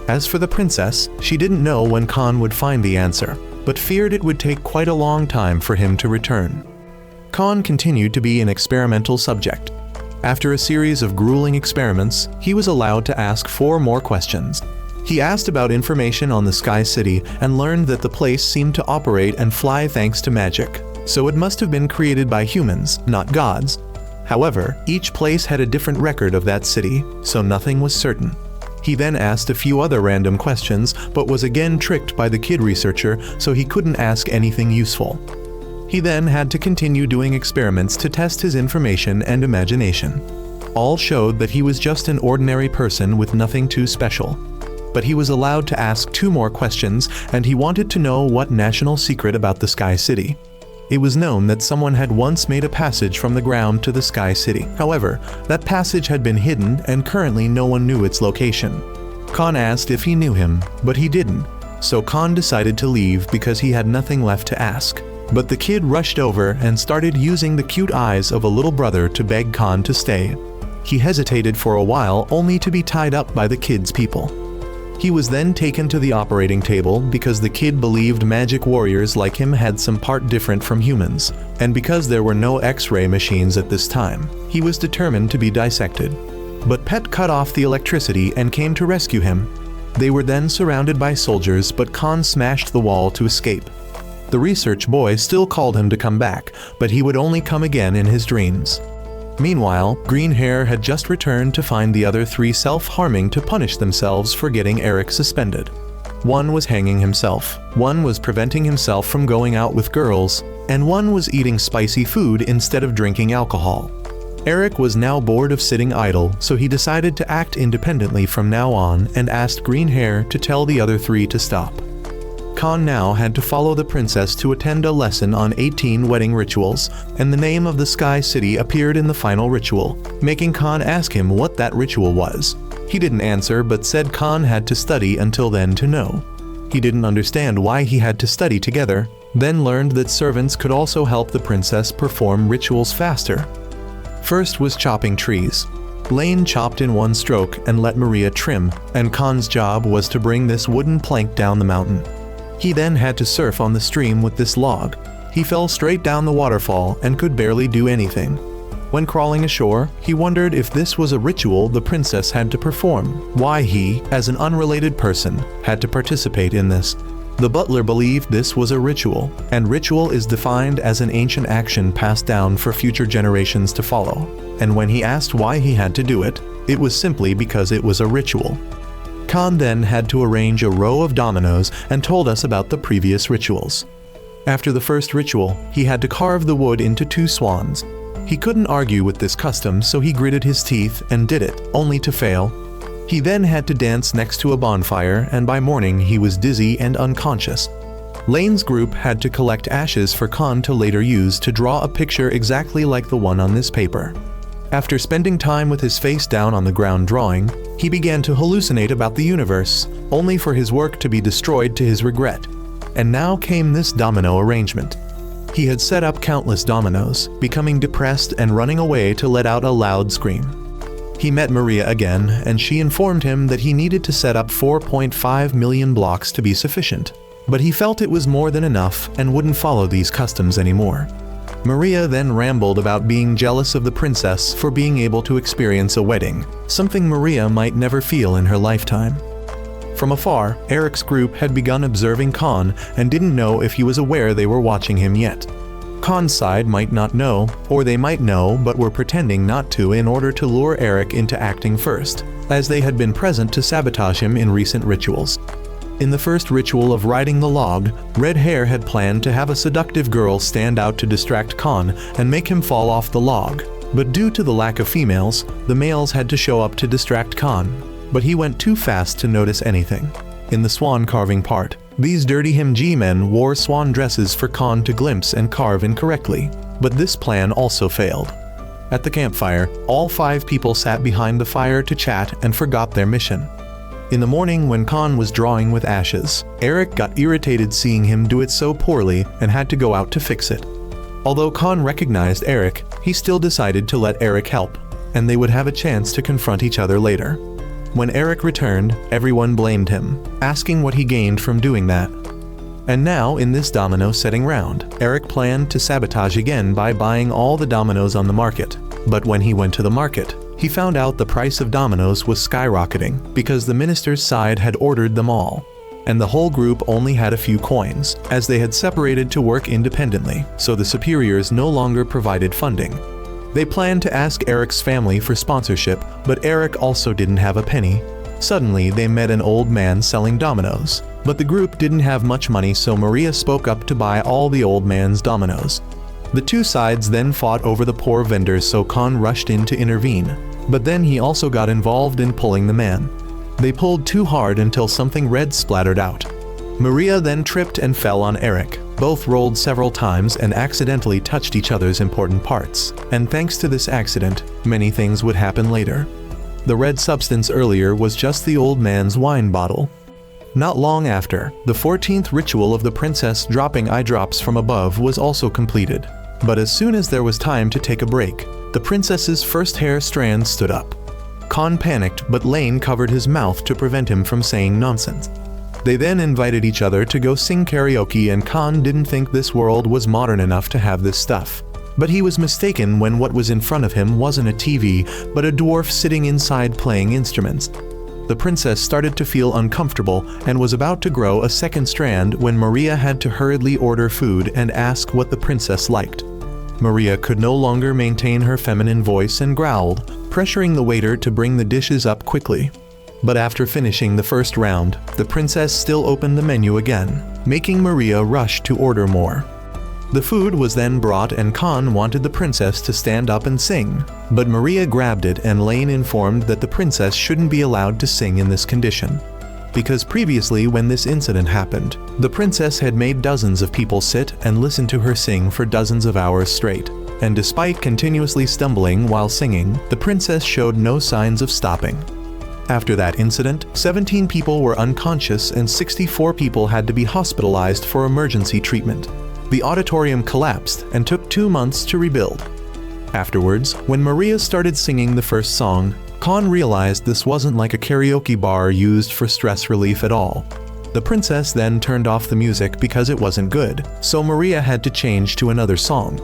As for the princess, she didn't know when Khan would find the answer, but feared it would take quite a long time for him to return. Khan continued to be an experimental subject. After a series of grueling experiments, he was allowed to ask 4 more questions. He asked about information on the Sky City and learned that the place seemed to operate and fly thanks to magic, so it must have been created by humans, not gods. However, each place had a different record of that city, so nothing was certain. He then asked a few other random questions, but was again tricked by the kid researcher, so he couldn't ask anything useful. He then had to continue doing experiments to test his information and imagination. All showed that he was just an ordinary person with nothing too special. But he was allowed to ask 2 more questions, and he wanted to know what national secret about the Sky City. It was known that someone had once made a passage from the ground to the Sky City. However, that passage had been hidden and currently no one knew its location. Khan asked if he knew him, but he didn't, so Khan decided to leave because he had nothing left to ask. But the kid rushed over and started using the cute eyes of a little brother to beg Khan to stay. He hesitated for a while only to be tied up by the kid's people. He was then taken to the operating table because the kid believed magic warriors like him had some part different from humans, and because there were no X-ray machines at this time, he was determined to be dissected. But Pet cut off the electricity and came to rescue him. They were then surrounded by soldiers, but Khan smashed the wall to escape. The research boy still called him to come back, but he would only come again in his dreams. Meanwhile, Green Hair had just returned to find the other 3 self-harming to punish themselves for getting Eric suspended. One was hanging himself, one was preventing himself from going out with girls, and one was eating spicy food instead of drinking alcohol. Eric was now bored of sitting idle, so he decided to act independently from now on and asked Green Hair to tell the other 3 to stop. Khan now had to follow the princess to attend a lesson on 18 wedding rituals, and the name of the Sky City appeared in the final ritual, making Khan ask him what that ritual was. He didn't answer but said Khan had to study until then to know. He didn't understand why he had to study together, then learned that servants could also help the princess perform rituals faster. First was chopping trees. Lane chopped in one stroke and let Maria trim, and Khan's job was to bring this wooden plank down the mountain. He then had to surf on the stream with this log. He fell straight down the waterfall and could barely do anything. When crawling ashore, he wondered if this was a ritual the princess had to perform, why he, as an unrelated person, had to participate in this. The butler believed this was a ritual, and ritual is defined as an ancient action passed down for future generations to follow. And when he asked why he had to do it, it was simply because it was a ritual. Khan then had to arrange a row of dominoes and told us about the previous rituals. After the first ritual, he had to carve the wood into 2 swans. He couldn't argue with this custom, so he gritted his teeth and did it, only to fail. He then had to dance next to a bonfire, and by morning he was dizzy and unconscious. Lane's group had to collect ashes for Khan to later use to draw a picture exactly like the one on this paper. After spending time with his face down on the ground drawing, he began to hallucinate about the universe, only for his work to be destroyed to his regret. And now came this domino arrangement. He had set up countless dominoes, becoming depressed and running away to let out a loud scream. He met Maria again, and she informed him that he needed to set up 4.5 million blocks to be sufficient. But he felt it was more than enough and wouldn't follow these customs anymore. Maria then rambled about being jealous of the princess for being able to experience a wedding, something Maria might never feel in her lifetime. From afar, Eric's group had begun observing Khan and didn't know if he was aware they were watching him yet. Khan's side might not know, or they might know but were pretending not to in order to lure Eric into acting first, as they had been present to sabotage him in recent rituals. In the first ritual of riding the log, Red Hair had planned to have a seductive girl stand out to distract Khan and make him fall off the log. But due to the lack of females, the males had to show up to distract Khan. But he went too fast to notice anything. In the swan carving part, these dirty Himji men wore swan dresses for Khan to glimpse and carve incorrectly. But this plan also failed. At the campfire, all 5 people sat behind the fire to chat and forgot their mission. In the morning when Khan was drawing with ashes, Eric got irritated seeing him do it so poorly and had to go out to fix it. Although Khan recognized Eric, he still decided to let Eric help, and they would have a chance to confront each other later. When Eric returned, everyone blamed him, asking what he gained from doing that. And now, in this domino setting round, Eric planned to sabotage again by buying all the dominoes on the market. But when he went to the market, he found out the price of dominoes was skyrocketing because the minister's side had ordered them all. And the whole group only had a few coins, as they had separated to work independently, so the superiors no longer provided funding. They planned to ask Eric's family for sponsorship, but Eric also didn't have a penny. Suddenly, they met an old man selling dominoes. But the group didn't have much money, so Maria spoke up to buy all the old man's dominoes. The two sides then fought over the poor vendors, so Khan rushed in to intervene. But then he also got involved in pulling the man. They pulled too hard until something red splattered out. Maria then tripped and fell on Eric. Both rolled several times and accidentally touched each other's important parts. And thanks to this accident, many things would happen later. The red substance earlier was just the old man's wine bottle. Not long after, the 14th ritual of the princess dropping eye drops from above was also completed. But as soon as there was time to take a break, the princess's first hair strand stood up. Khan panicked, but Lane covered his mouth to prevent him from saying nonsense. They then invited each other to go sing karaoke, and Khan didn't think this world was modern enough to have this stuff. But he was mistaken when what was in front of him wasn't a TV, but a dwarf sitting inside playing instruments. The princess started to feel uncomfortable and was about to grow a second strand when Maria had to hurriedly order food and ask what the princess liked. Maria could no longer maintain her feminine voice and growled, pressuring the waiter to bring the dishes up quickly. But after finishing the first round, the princess still opened the menu again, making Maria rush to order more. The food was then brought and Khan wanted the princess to stand up and sing, but Maria grabbed it and Lane informed that the princess shouldn't be allowed to sing in this condition. Because previously when this incident happened, the princess had made dozens of people sit and listen to her sing for dozens of hours straight. And despite continuously stumbling while singing, the princess showed no signs of stopping. After that incident, 17 people were unconscious and 64 people had to be hospitalized for emergency treatment. The auditorium collapsed and took 2 months to rebuild. Afterwards, when Maria started singing the first song, Khan realized this wasn't like a karaoke bar used for stress relief at all. The princess then turned off the music because it wasn't good, so Maria had to change to another song.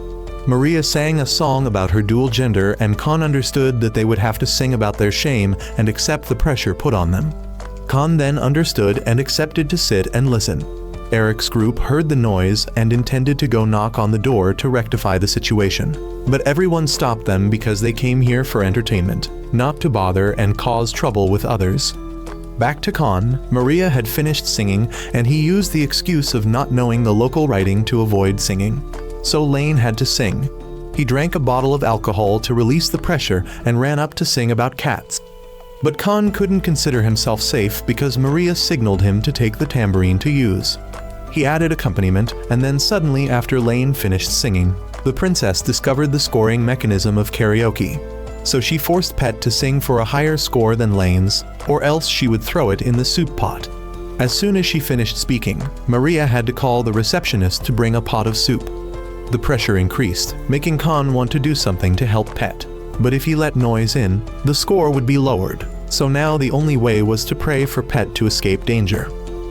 Maria sang a song about her dual gender, and Khan understood that they would have to sing about their shame and accept the pressure put on them. Khan then understood and accepted to sit and listen. Eric's group heard the noise and intended to go knock on the door to rectify the situation. But everyone stopped them because they came here for entertainment, not to bother and cause trouble with others. Back to Khan, Maria had finished singing and he used the excuse of not knowing the local writing to avoid singing. So Lane had to sing. He drank a bottle of alcohol to release the pressure and ran up to sing about cats. But Khan couldn't consider himself safe because Maria signaled him to take the tambourine to use. He added accompaniment, and then suddenly after Lane finished singing, the princess discovered the scoring mechanism of karaoke. So she forced Pet to sing for a higher score than Lane's, or else she would throw it in the soup pot. As soon as she finished speaking, Maria had to call the receptionist to bring a pot of soup. The pressure increased, making Khan want to do something to help Pet. But if he let noise in, the score would be lowered. So now the only way was to pray for Pet to escape danger.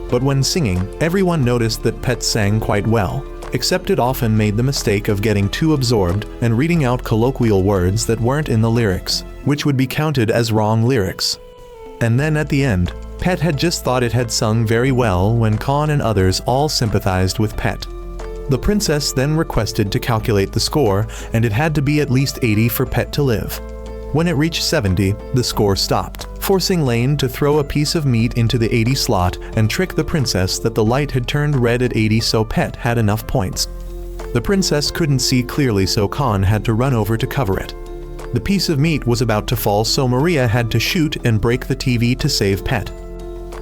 But when singing, everyone noticed that Pet sang quite well, except it often made the mistake of getting too absorbed and reading out colloquial words that weren't in the lyrics, which would be counted as wrong lyrics. And then at the end, Pet had just thought it had sung very well when Khan and others all sympathized with Pet. The princess then requested to calculate the score, and it had to be at least 80 for Pet to live. When it reached 70, the score stopped, forcing Lane to throw a piece of meat into the 80 slot and trick the princess that the light had turned red at 80 so Pet had enough points. The princess couldn't see clearly, so Khan had to run over to cover it. The piece of meat was about to fall, so Maria had to shoot and break the TV to save Pet.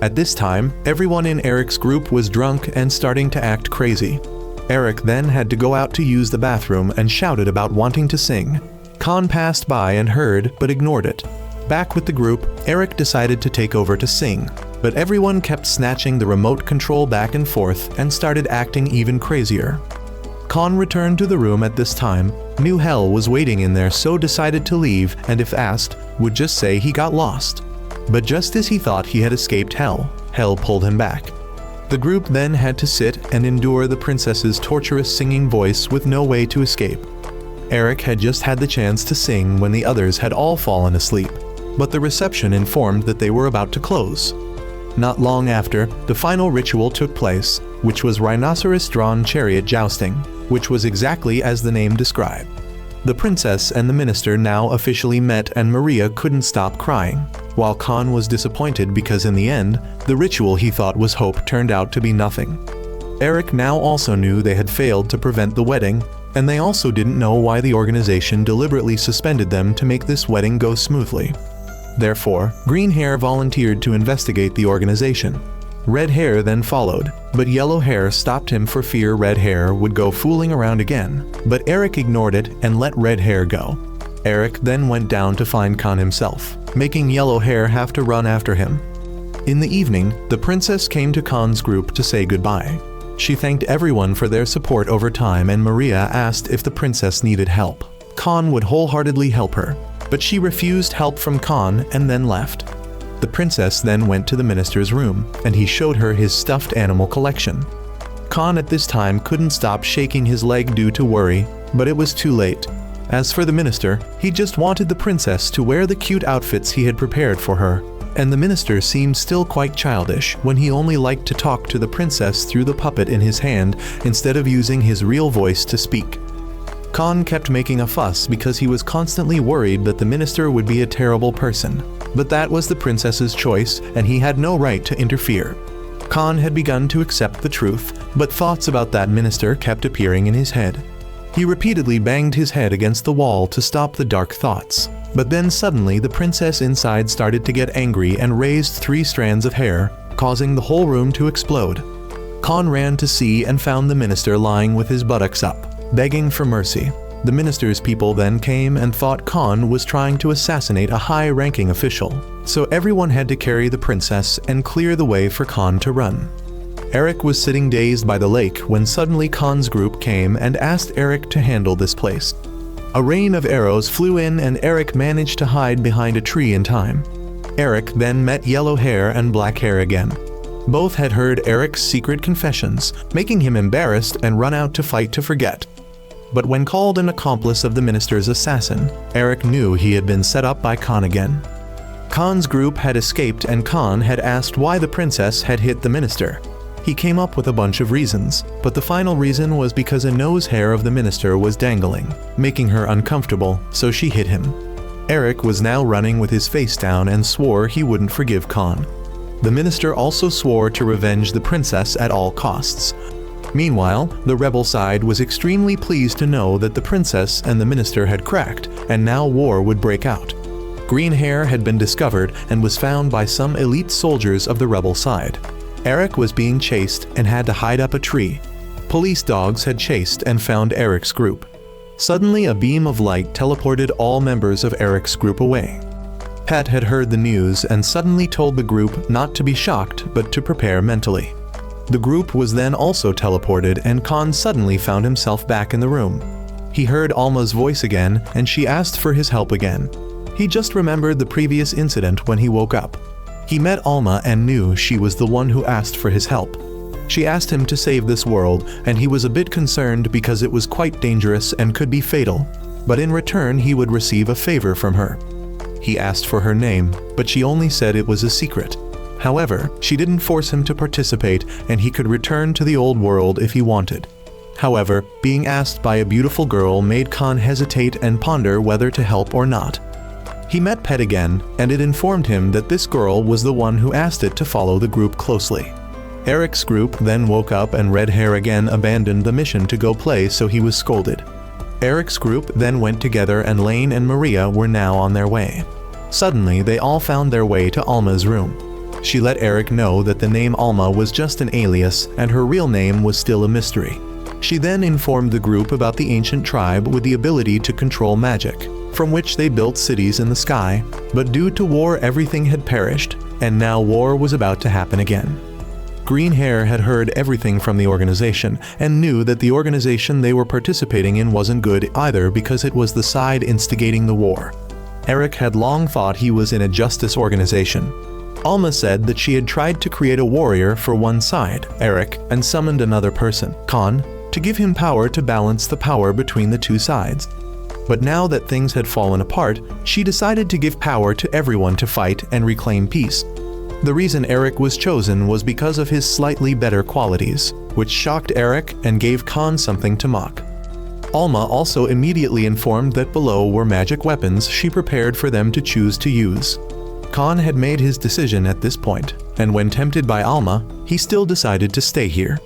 At this time, everyone in Eric's group was drunk and starting to act crazy. Eric then had to go out to use the bathroom and shouted about wanting to sing. Khan passed by and heard, but ignored it. Back with the group, Eric decided to take over to sing, but everyone kept snatching the remote control back and forth and started acting even crazier. Khan returned to the room at this time, knew hell was waiting in there, so decided to leave, and if asked, would just say he got lost. But just as he thought he had escaped hell, hell pulled him back. The group then had to sit and endure the princess's torturous singing voice with no way to escape. Eric had just had the chance to sing when the others had all fallen asleep, but the reception informed that they were about to close. Not long after, the final ritual took place, which was rhinoceros-drawn chariot jousting, which was exactly as the name described. The princess and the minister now officially met, and Maria couldn't stop crying, while Khan was disappointed because in the end, the ritual he thought was hope turned out to be nothing. Eric now also knew they had failed to prevent the wedding, and they also didn't know why the organization deliberately suspended them to make this wedding go smoothly. Therefore, Green Hair volunteered to investigate the organization. Red Hair then followed, but Yellow Hair stopped him for fear Red Hair would go fooling around again, but Eric ignored it and let Red Hair go. Eric then went down to find Khan himself, making Yellow Hair have to run after him. In the evening, the princess came to Khan's group to say goodbye. She thanked everyone for their support over time, and Maria asked if the princess needed help. Khan would wholeheartedly help her, but she refused help from Khan and then left. The princess then went to the minister's room, and he showed her his stuffed animal collection. Khan at this time couldn't stop shaking his leg due to worry, but it was too late. As for the minister, he just wanted the princess to wear the cute outfits he had prepared for her, and the minister seemed still quite childish when he only liked to talk to the princess through the puppet in his hand instead of using his real voice to speak. Khan kept making a fuss because he was constantly worried that the minister would be a terrible person, but that was the princess's choice and he had no right to interfere. Khan had begun to accept the truth, but thoughts about that minister kept appearing in his head. He repeatedly banged his head against the wall to stop the dark thoughts, but then suddenly the princess inside started to get angry and raised 3 strands of hair, causing the whole room to explode. Khan ran to see and found the minister lying with his buttocks up, begging for mercy. The minister's people then came and thought Khan was trying to assassinate a high-ranking official, so everyone had to carry the princess and clear the way for Khan to run. Eric was sitting dazed by the lake when suddenly Khan's group came and asked Eric to handle this place. A rain of arrows flew in and Eric managed to hide behind a tree in time. Eric then met Yellow Hair and Black Hair again. Both had heard Eric's secret confessions, making him embarrassed and run out to fight to forget. But when called an accomplice of the minister's assassin, Eric knew he had been set up by Khan again. Khan's group had escaped and Khan had asked why the princess had hit the minister. He came up with a bunch of reasons, but the final reason was because a nose hair of the minister was dangling, making her uncomfortable, so she hit him. Eric was now running with his face down and swore he wouldn't forgive Khan. The minister also swore to revenge the princess at all costs. Meanwhile, the rebel side was extremely pleased to know that the princess and the minister had cracked, and now war would break out. Green Hair had been discovered and was found by some elite soldiers of the rebel side. Eric was being chased and had to hide up a tree. Police dogs had chased and found Eric's group. Suddenly, a beam of light teleported all members of Eric's group away. Pet had heard the news and suddenly told the group not to be shocked but to prepare mentally. The group was then also teleported and Khan suddenly found himself back in the room. He heard Alma's voice again and she asked for his help again. He just remembered the previous incident when he woke up. He met Alma and knew she was the one who asked for his help. She asked him to save this world and he was a bit concerned because it was quite dangerous and could be fatal, but in return he would receive a favor from her. He asked for her name, but she only said it was a secret. However, she didn't force him to participate and he could return to the old world if he wanted. However, being asked by a beautiful girl made Khan hesitate and ponder whether to help or not. He met Pet again, and it informed him that this girl was the one who asked it to follow the group closely. Eric's group then woke up and Red Hair again abandoned the mission to go play, so he was scolded. Eric's group then went together and Lane and Maria were now on their way. Suddenly, they all found their way to Alma's room. She let Eric know that the name Alma was just an alias and her real name was still a mystery. She then informed the group about the ancient tribe with the ability to control magic, from which they built cities in the sky, but due to war everything had perished, and now war was about to happen again. Green Hair had heard everything from the organization and knew that the organization they were participating in wasn't good either because it was the side instigating the war. Eric had long thought he was in a justice organization. Alma said that she had tried to create a warrior for one side, Eric, and summoned another person, Khan, to give him power to balance the power between the two sides. But now that things had fallen apart, she decided to give power to everyone to fight and reclaim peace. The reason Eric was chosen was because of his slightly better qualities, which shocked Eric and gave Khan something to mock. Alma also immediately informed that below were magic weapons she prepared for them to choose to use. Khan had made his decision at this point, and when tempted by Alma, he still decided to stay here.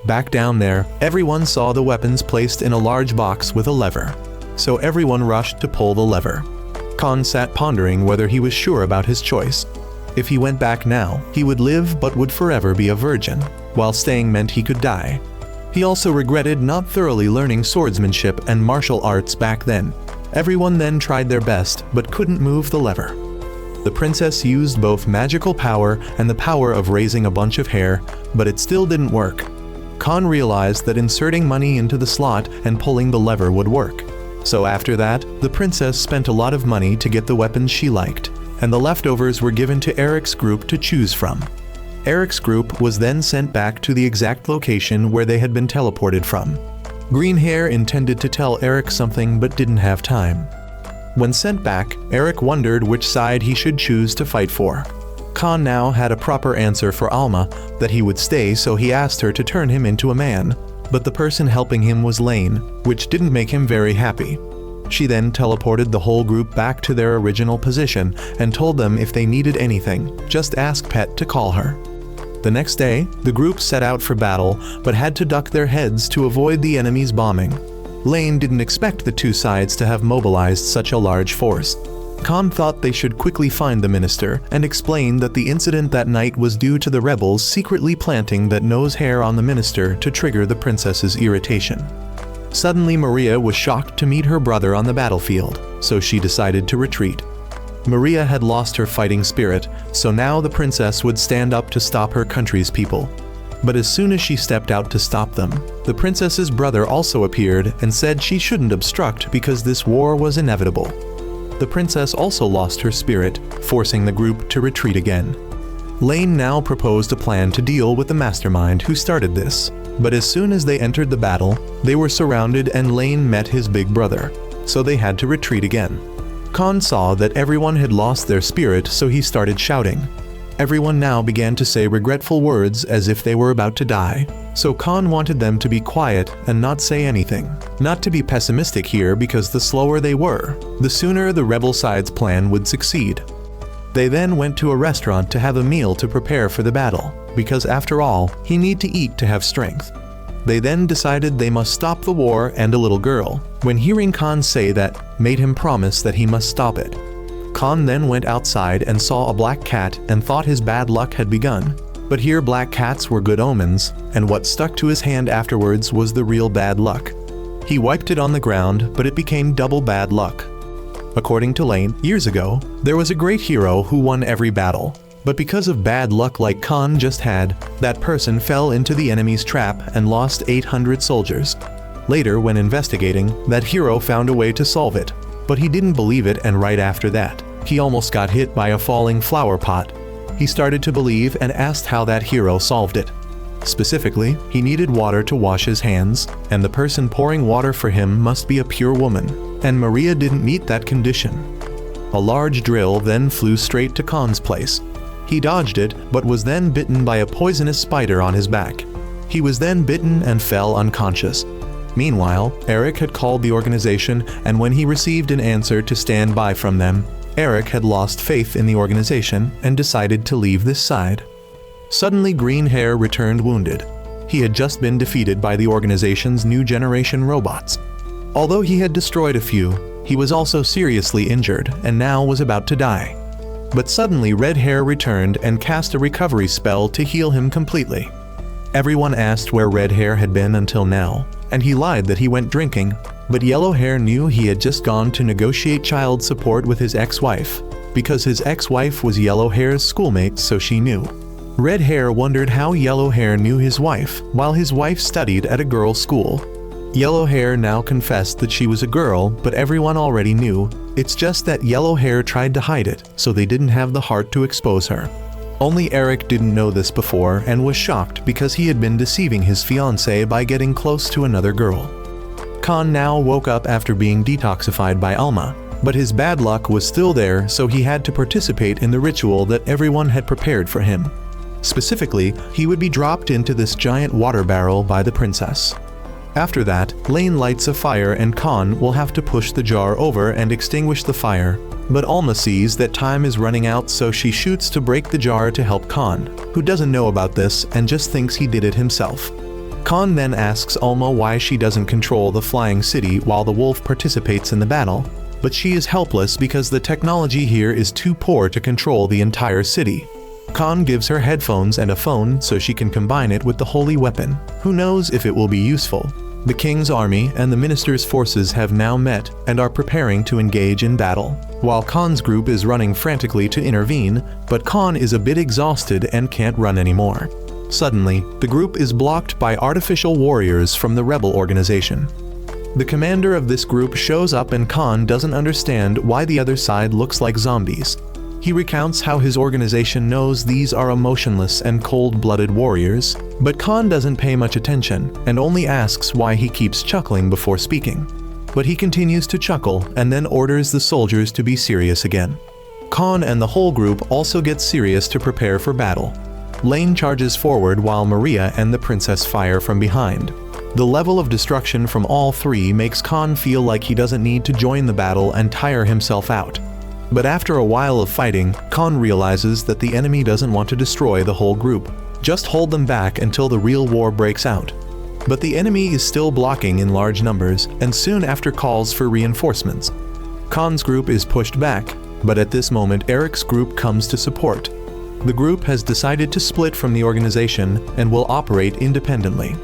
Back down there, everyone saw the weapons placed in a large box with a lever. So everyone rushed to pull the lever. Khan sat pondering whether he was sure about his choice. If he went back now, he would live but would forever be a virgin, while staying meant he could die. He also regretted not thoroughly learning swordsmanship and martial arts back then. Everyone then tried their best but couldn't move the lever. The princess used both magical power and the power of raising a bunch of hair, but it still didn't work. Khan realized that inserting money into the slot and pulling the lever would work. So after that, the princess spent a lot of money to get the weapons she liked, and the leftovers were given to Eric's group to choose from. Eric's group was then sent back to the exact location where they had been teleported from. Green Hair intended to tell Eric something but didn't have time. When sent back, Eric wondered which side he should choose to fight for. Khan now had a proper answer for Alma, that he would stay, so he asked her to turn him into a man. But the person helping him was Lane, which didn't make him very happy. She then teleported the whole group back to their original position and told them if they needed anything, just ask Pet to call her. The next day, the group set out for battle, but had to duck their heads to avoid the enemy's bombing. Lane didn't expect the two sides to have mobilized such a large force. Khan thought they should quickly find the minister and explain that the incident that night was due to the rebels secretly planting that nose hair on the minister to trigger the princess's irritation. Suddenly Maria was shocked to meet her brother on the battlefield, so she decided to retreat. Maria had lost her fighting spirit, so now the princess would stand up to stop her country's people. But as soon as she stepped out to stop them, the princess's brother also appeared and said she shouldn't obstruct because this war was inevitable. The princess also lost her spirit, forcing the group to retreat again. Lane now proposed a plan to deal with the mastermind who started this, but as soon as they entered the battle, they were surrounded and Lane met his big brother, so they had to retreat again. Khan saw that everyone had lost their spirit, so he started shouting. Everyone now began to say regretful words as if they were about to die, so Khan wanted them to be quiet and not say anything. Not to be pessimistic here, because the slower they were, the sooner the rebel side's plan would succeed. They then went to a restaurant to have a meal to prepare for the battle, because after all, he needed to eat to have strength. They then decided they must stop the war, and a little girl, when hearing Khan say that, made him promise that he must stop it. Khan then went outside and saw a black cat and thought his bad luck had begun. But here black cats were good omens, and what stuck to his hand afterwards was the real bad luck. He wiped it on the ground, but it became double bad luck. According to Lane, years ago, there was a great hero who won every battle. But because of bad luck like Khan just had, that person fell into the enemy's trap and lost 800 soldiers. Later, when investigating, that hero found a way to solve it. But he didn't believe it, and right after that, he almost got hit by a falling flower pot. He started to believe and asked how that hero solved it. Specifically, he needed water to wash his hands, and the person pouring water for him must be a pure woman, and Maria didn't meet that condition. A large drill then flew straight to Khan's place. He dodged it, but was then bitten by a poisonous spider on his back. He was then bitten and fell unconscious. Meanwhile, Eric had called the organization, and when he received an answer to stand by from them, Eric had lost faith in the organization and decided to leave this side. Suddenly Green Hair returned wounded. He had just been defeated by the organization's new generation robots. Although he had destroyed a few, he was also seriously injured and now was about to die. But suddenly Red Hair returned and cast a recovery spell to heal him completely. Everyone asked where Red Hair had been until now, and he lied that he went drinking, but Yellow Hair knew he had just gone to negotiate child support with his ex-wife, because his ex-wife was Yellow Hair's schoolmate, so she knew. Red Hair wondered how Yellow Hair knew his wife, while his wife studied at a girls' school. Yellow Hair now confessed that she was a girl, but everyone already knew. It's just that Yellow Hair tried to hide it, so they didn't have the heart to expose her. Only Eric didn't know this before and was shocked because he had been deceiving his fiancée by getting close to another girl. Khan now woke up after being detoxified by Alma, but his bad luck was still there, so he had to participate in the ritual that everyone had prepared for him. Specifically, he would be dropped into this giant water barrel by the princess. After that, Lane lights a fire and Khan will have to push the jar over and extinguish the fire, but Alma sees that time is running out, so she shoots to break the jar to help Khan, who doesn't know about this and just thinks he did it himself. Khan then asks Alma why she doesn't control the flying city while the wolf participates in the battle, but she is helpless because the technology here is too poor to control the entire city. Khan gives her headphones and a phone so she can combine it with the holy weapon. Who knows if it will be useful? The king's army and the minister's forces have now met and are preparing to engage in battle, while Khan's group is running frantically to intervene, but Khan is a bit exhausted and can't run anymore. Suddenly, the group is blocked by artificial warriors from the rebel organization. The commander of this group shows up and Khan doesn't understand why the other side looks like zombies. He recounts how his organization knows these are emotionless and cold-blooded warriors, but Khan doesn't pay much attention and only asks why he keeps chuckling before speaking. But he continues to chuckle and then orders the soldiers to be serious again. Khan and the whole group also get serious to prepare for battle. Lane charges forward while Maria and the princess fire from behind. The level of destruction from all three makes Khan feel like he doesn't need to join the battle and tire himself out. But after a while of fighting, Khan realizes that the enemy doesn't want to destroy the whole group, just hold them back until the real war breaks out. But the enemy is still blocking in large numbers and soon after calls for reinforcements. Khan's group is pushed back, but at this moment Eric's group comes to support. The group has decided to split from the organization and will operate independently.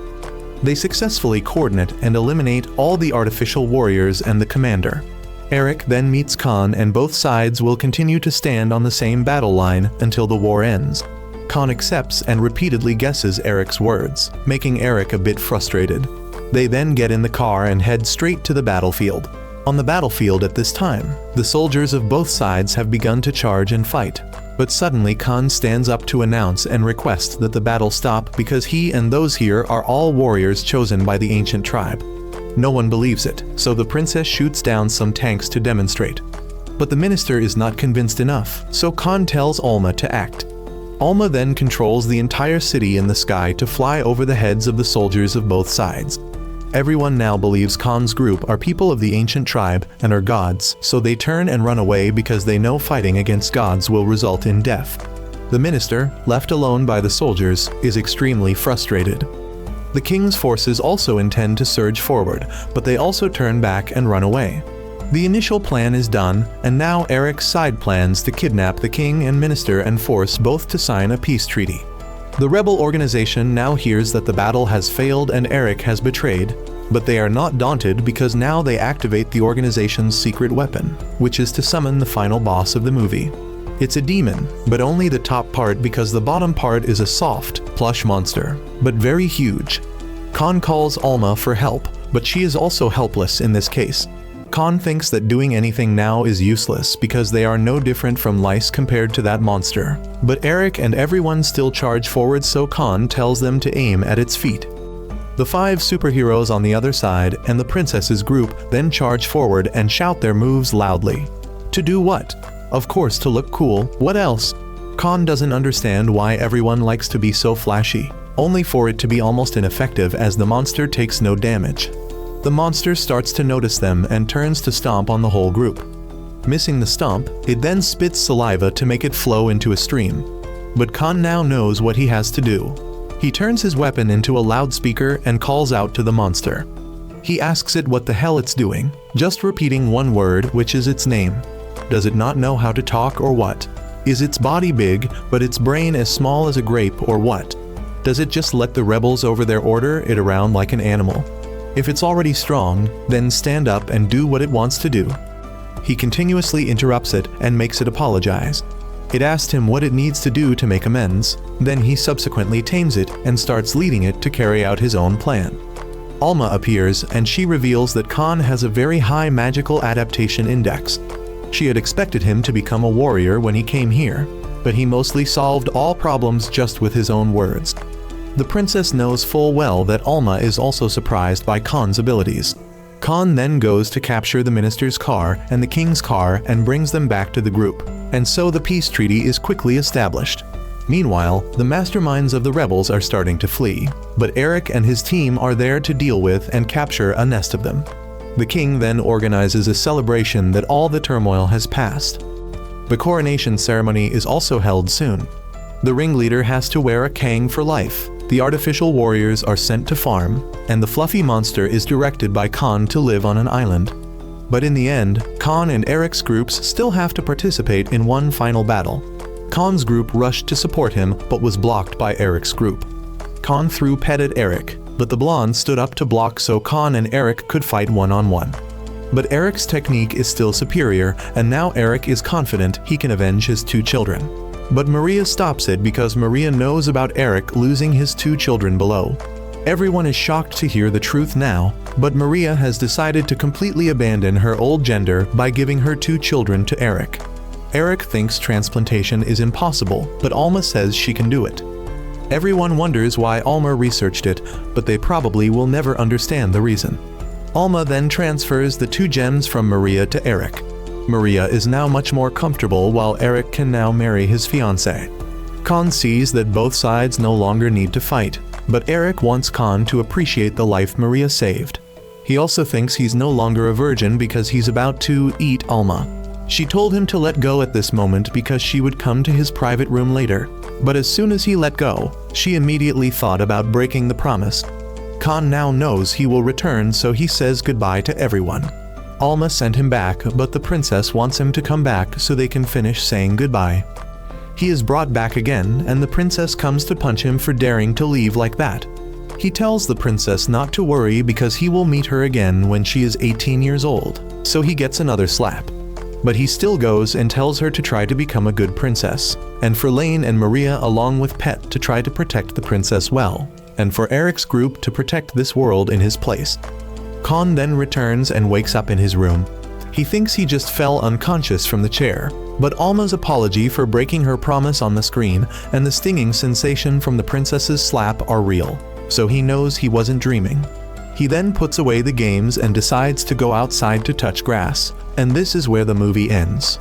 They successfully coordinate and eliminate all the artificial warriors and the commander. Eric then meets Khan and both sides will continue to stand on the same battle line until the war ends. Khan accepts and repeatedly guesses Eric's words, making Eric a bit frustrated. They then get in the car and head straight to the battlefield. On the battlefield at this time, the soldiers of both sides have begun to charge and fight. But suddenly Khan stands up to announce and request that the battle stop because he and those here are all warriors chosen by the ancient tribe. No one believes it, so the princess shoots down some tanks to demonstrate. But the minister is not convinced enough, so Khan tells Alma to act. Alma then controls the entire city in the sky to fly over the heads of the soldiers of both sides. Everyone now believes Khan's group are people of the ancient tribe and are gods, so they turn and run away because they know fighting against gods will result in death. The minister, left alone by the soldiers, is extremely frustrated. The king's forces also intend to surge forward, but they also turn back and run away. The initial plan is done, and now Eric's side plans to kidnap the king and minister and force both to sign a peace treaty. The rebel organization now hears that the battle has failed and Eric has betrayed, but they are not daunted because now they activate the organization's secret weapon, which is to summon the final boss of the movie. It's a demon, but only the top part because the bottom part is a soft, plush monster, but very huge. Khan calls Alma for help, but she is also helpless in this case. Khan thinks that doing anything now is useless because they are no different from lice compared to that monster. But Eric and everyone still charge forward, so Khan tells them to aim at its feet. The 5 superheroes on the other side and the princess's group then charge forward and shout their moves loudly. To do what? Of course, to look cool. What else? Khan doesn't understand why everyone likes to be so flashy, only for it to be almost ineffective as the monster takes no damage. The monster starts to notice them and turns to stomp on the whole group. Missing the stomp, it then spits saliva to make it flow into a stream. But Khan now knows what he has to do. He turns his weapon into a loudspeaker and calls out to the monster. He asks it what the hell it's doing, just repeating one word, which is its name. Does it not know how to talk or what? Is its body big, but its brain as small as a grape, or what? Does it just let the rebels over their order it around like an animal? If it's already strong, then stand up and do what it wants to do. He continuously interrupts it and makes it apologize. It asked him what it needs to do to make amends, then he subsequently tames it and starts leading it to carry out his own plan. Alma appears and she reveals that Khan has a very high magical adaptation index. She had expected him to become a warrior when he came here, but he mostly solved all problems just with his own words. The princess knows full well that Alma is also surprised by Khan's abilities. Khan then goes to capture the minister's car and the king's car and brings them back to the group, and so the peace treaty is quickly established. Meanwhile, the masterminds of the rebels are starting to flee, but Eric and his team are there to deal with and capture a nest of them. The king then organizes a celebration that all the turmoil has passed. The coronation ceremony is also held soon. The ringleader has to wear a kang for life, the artificial warriors are sent to farm, and the fluffy monster is directed by Khan to live on an island. But in the end, Khan and Eric's groups still have to participate in one final battle. Khan's group rushed to support him but was blocked by Eric's group. Khan threw pet at Eric, but the blonde stood up to block so Khan and Eric could fight one-on-one. But Eric's technique is still superior, and now Eric is confident he can avenge his 2 children. But Maria stops it because Maria knows about Eric losing his 2 children below. Everyone is shocked to hear the truth now, but Maria has decided to completely abandon her old gender by giving her 2 children to Eric. Eric thinks transplantation is impossible, but Alma says she can do it. Everyone wonders why Alma researched it, but they probably will never understand the reason. Alma then transfers the 2 gems from Maria to Eric. Maria is now much more comfortable while Eric can now marry his fiancée. Khan sees that both sides no longer need to fight, but Eric wants Khan to appreciate the life Maria saved. He also thinks he's no longer a virgin because he's about to eat Alma. She told him to let go at this moment because she would come to his private room later, but as soon as he let go, she immediately thought about breaking the promise. Khan now knows he will return, so he says goodbye to everyone. Alma sent him back, but the princess wants him to come back so they can finish saying goodbye. He is brought back again, and the princess comes to punch him for daring to leave like that. He tells the princess not to worry because he will meet her again when she is 18 years old, so he gets another slap. But he still goes and tells her to try to become a good princess, and for Lane and Maria along with Pet to try to protect the princess well, and for Eric's group to protect this world in his place. Khan then returns and wakes up in his room. He thinks he just fell unconscious from the chair, but Alma's apology for breaking her promise on the screen and the stinging sensation from the princess's slap are real, so he knows he wasn't dreaming. He then puts away the games and decides to go outside to touch grass, and this is where the movie ends.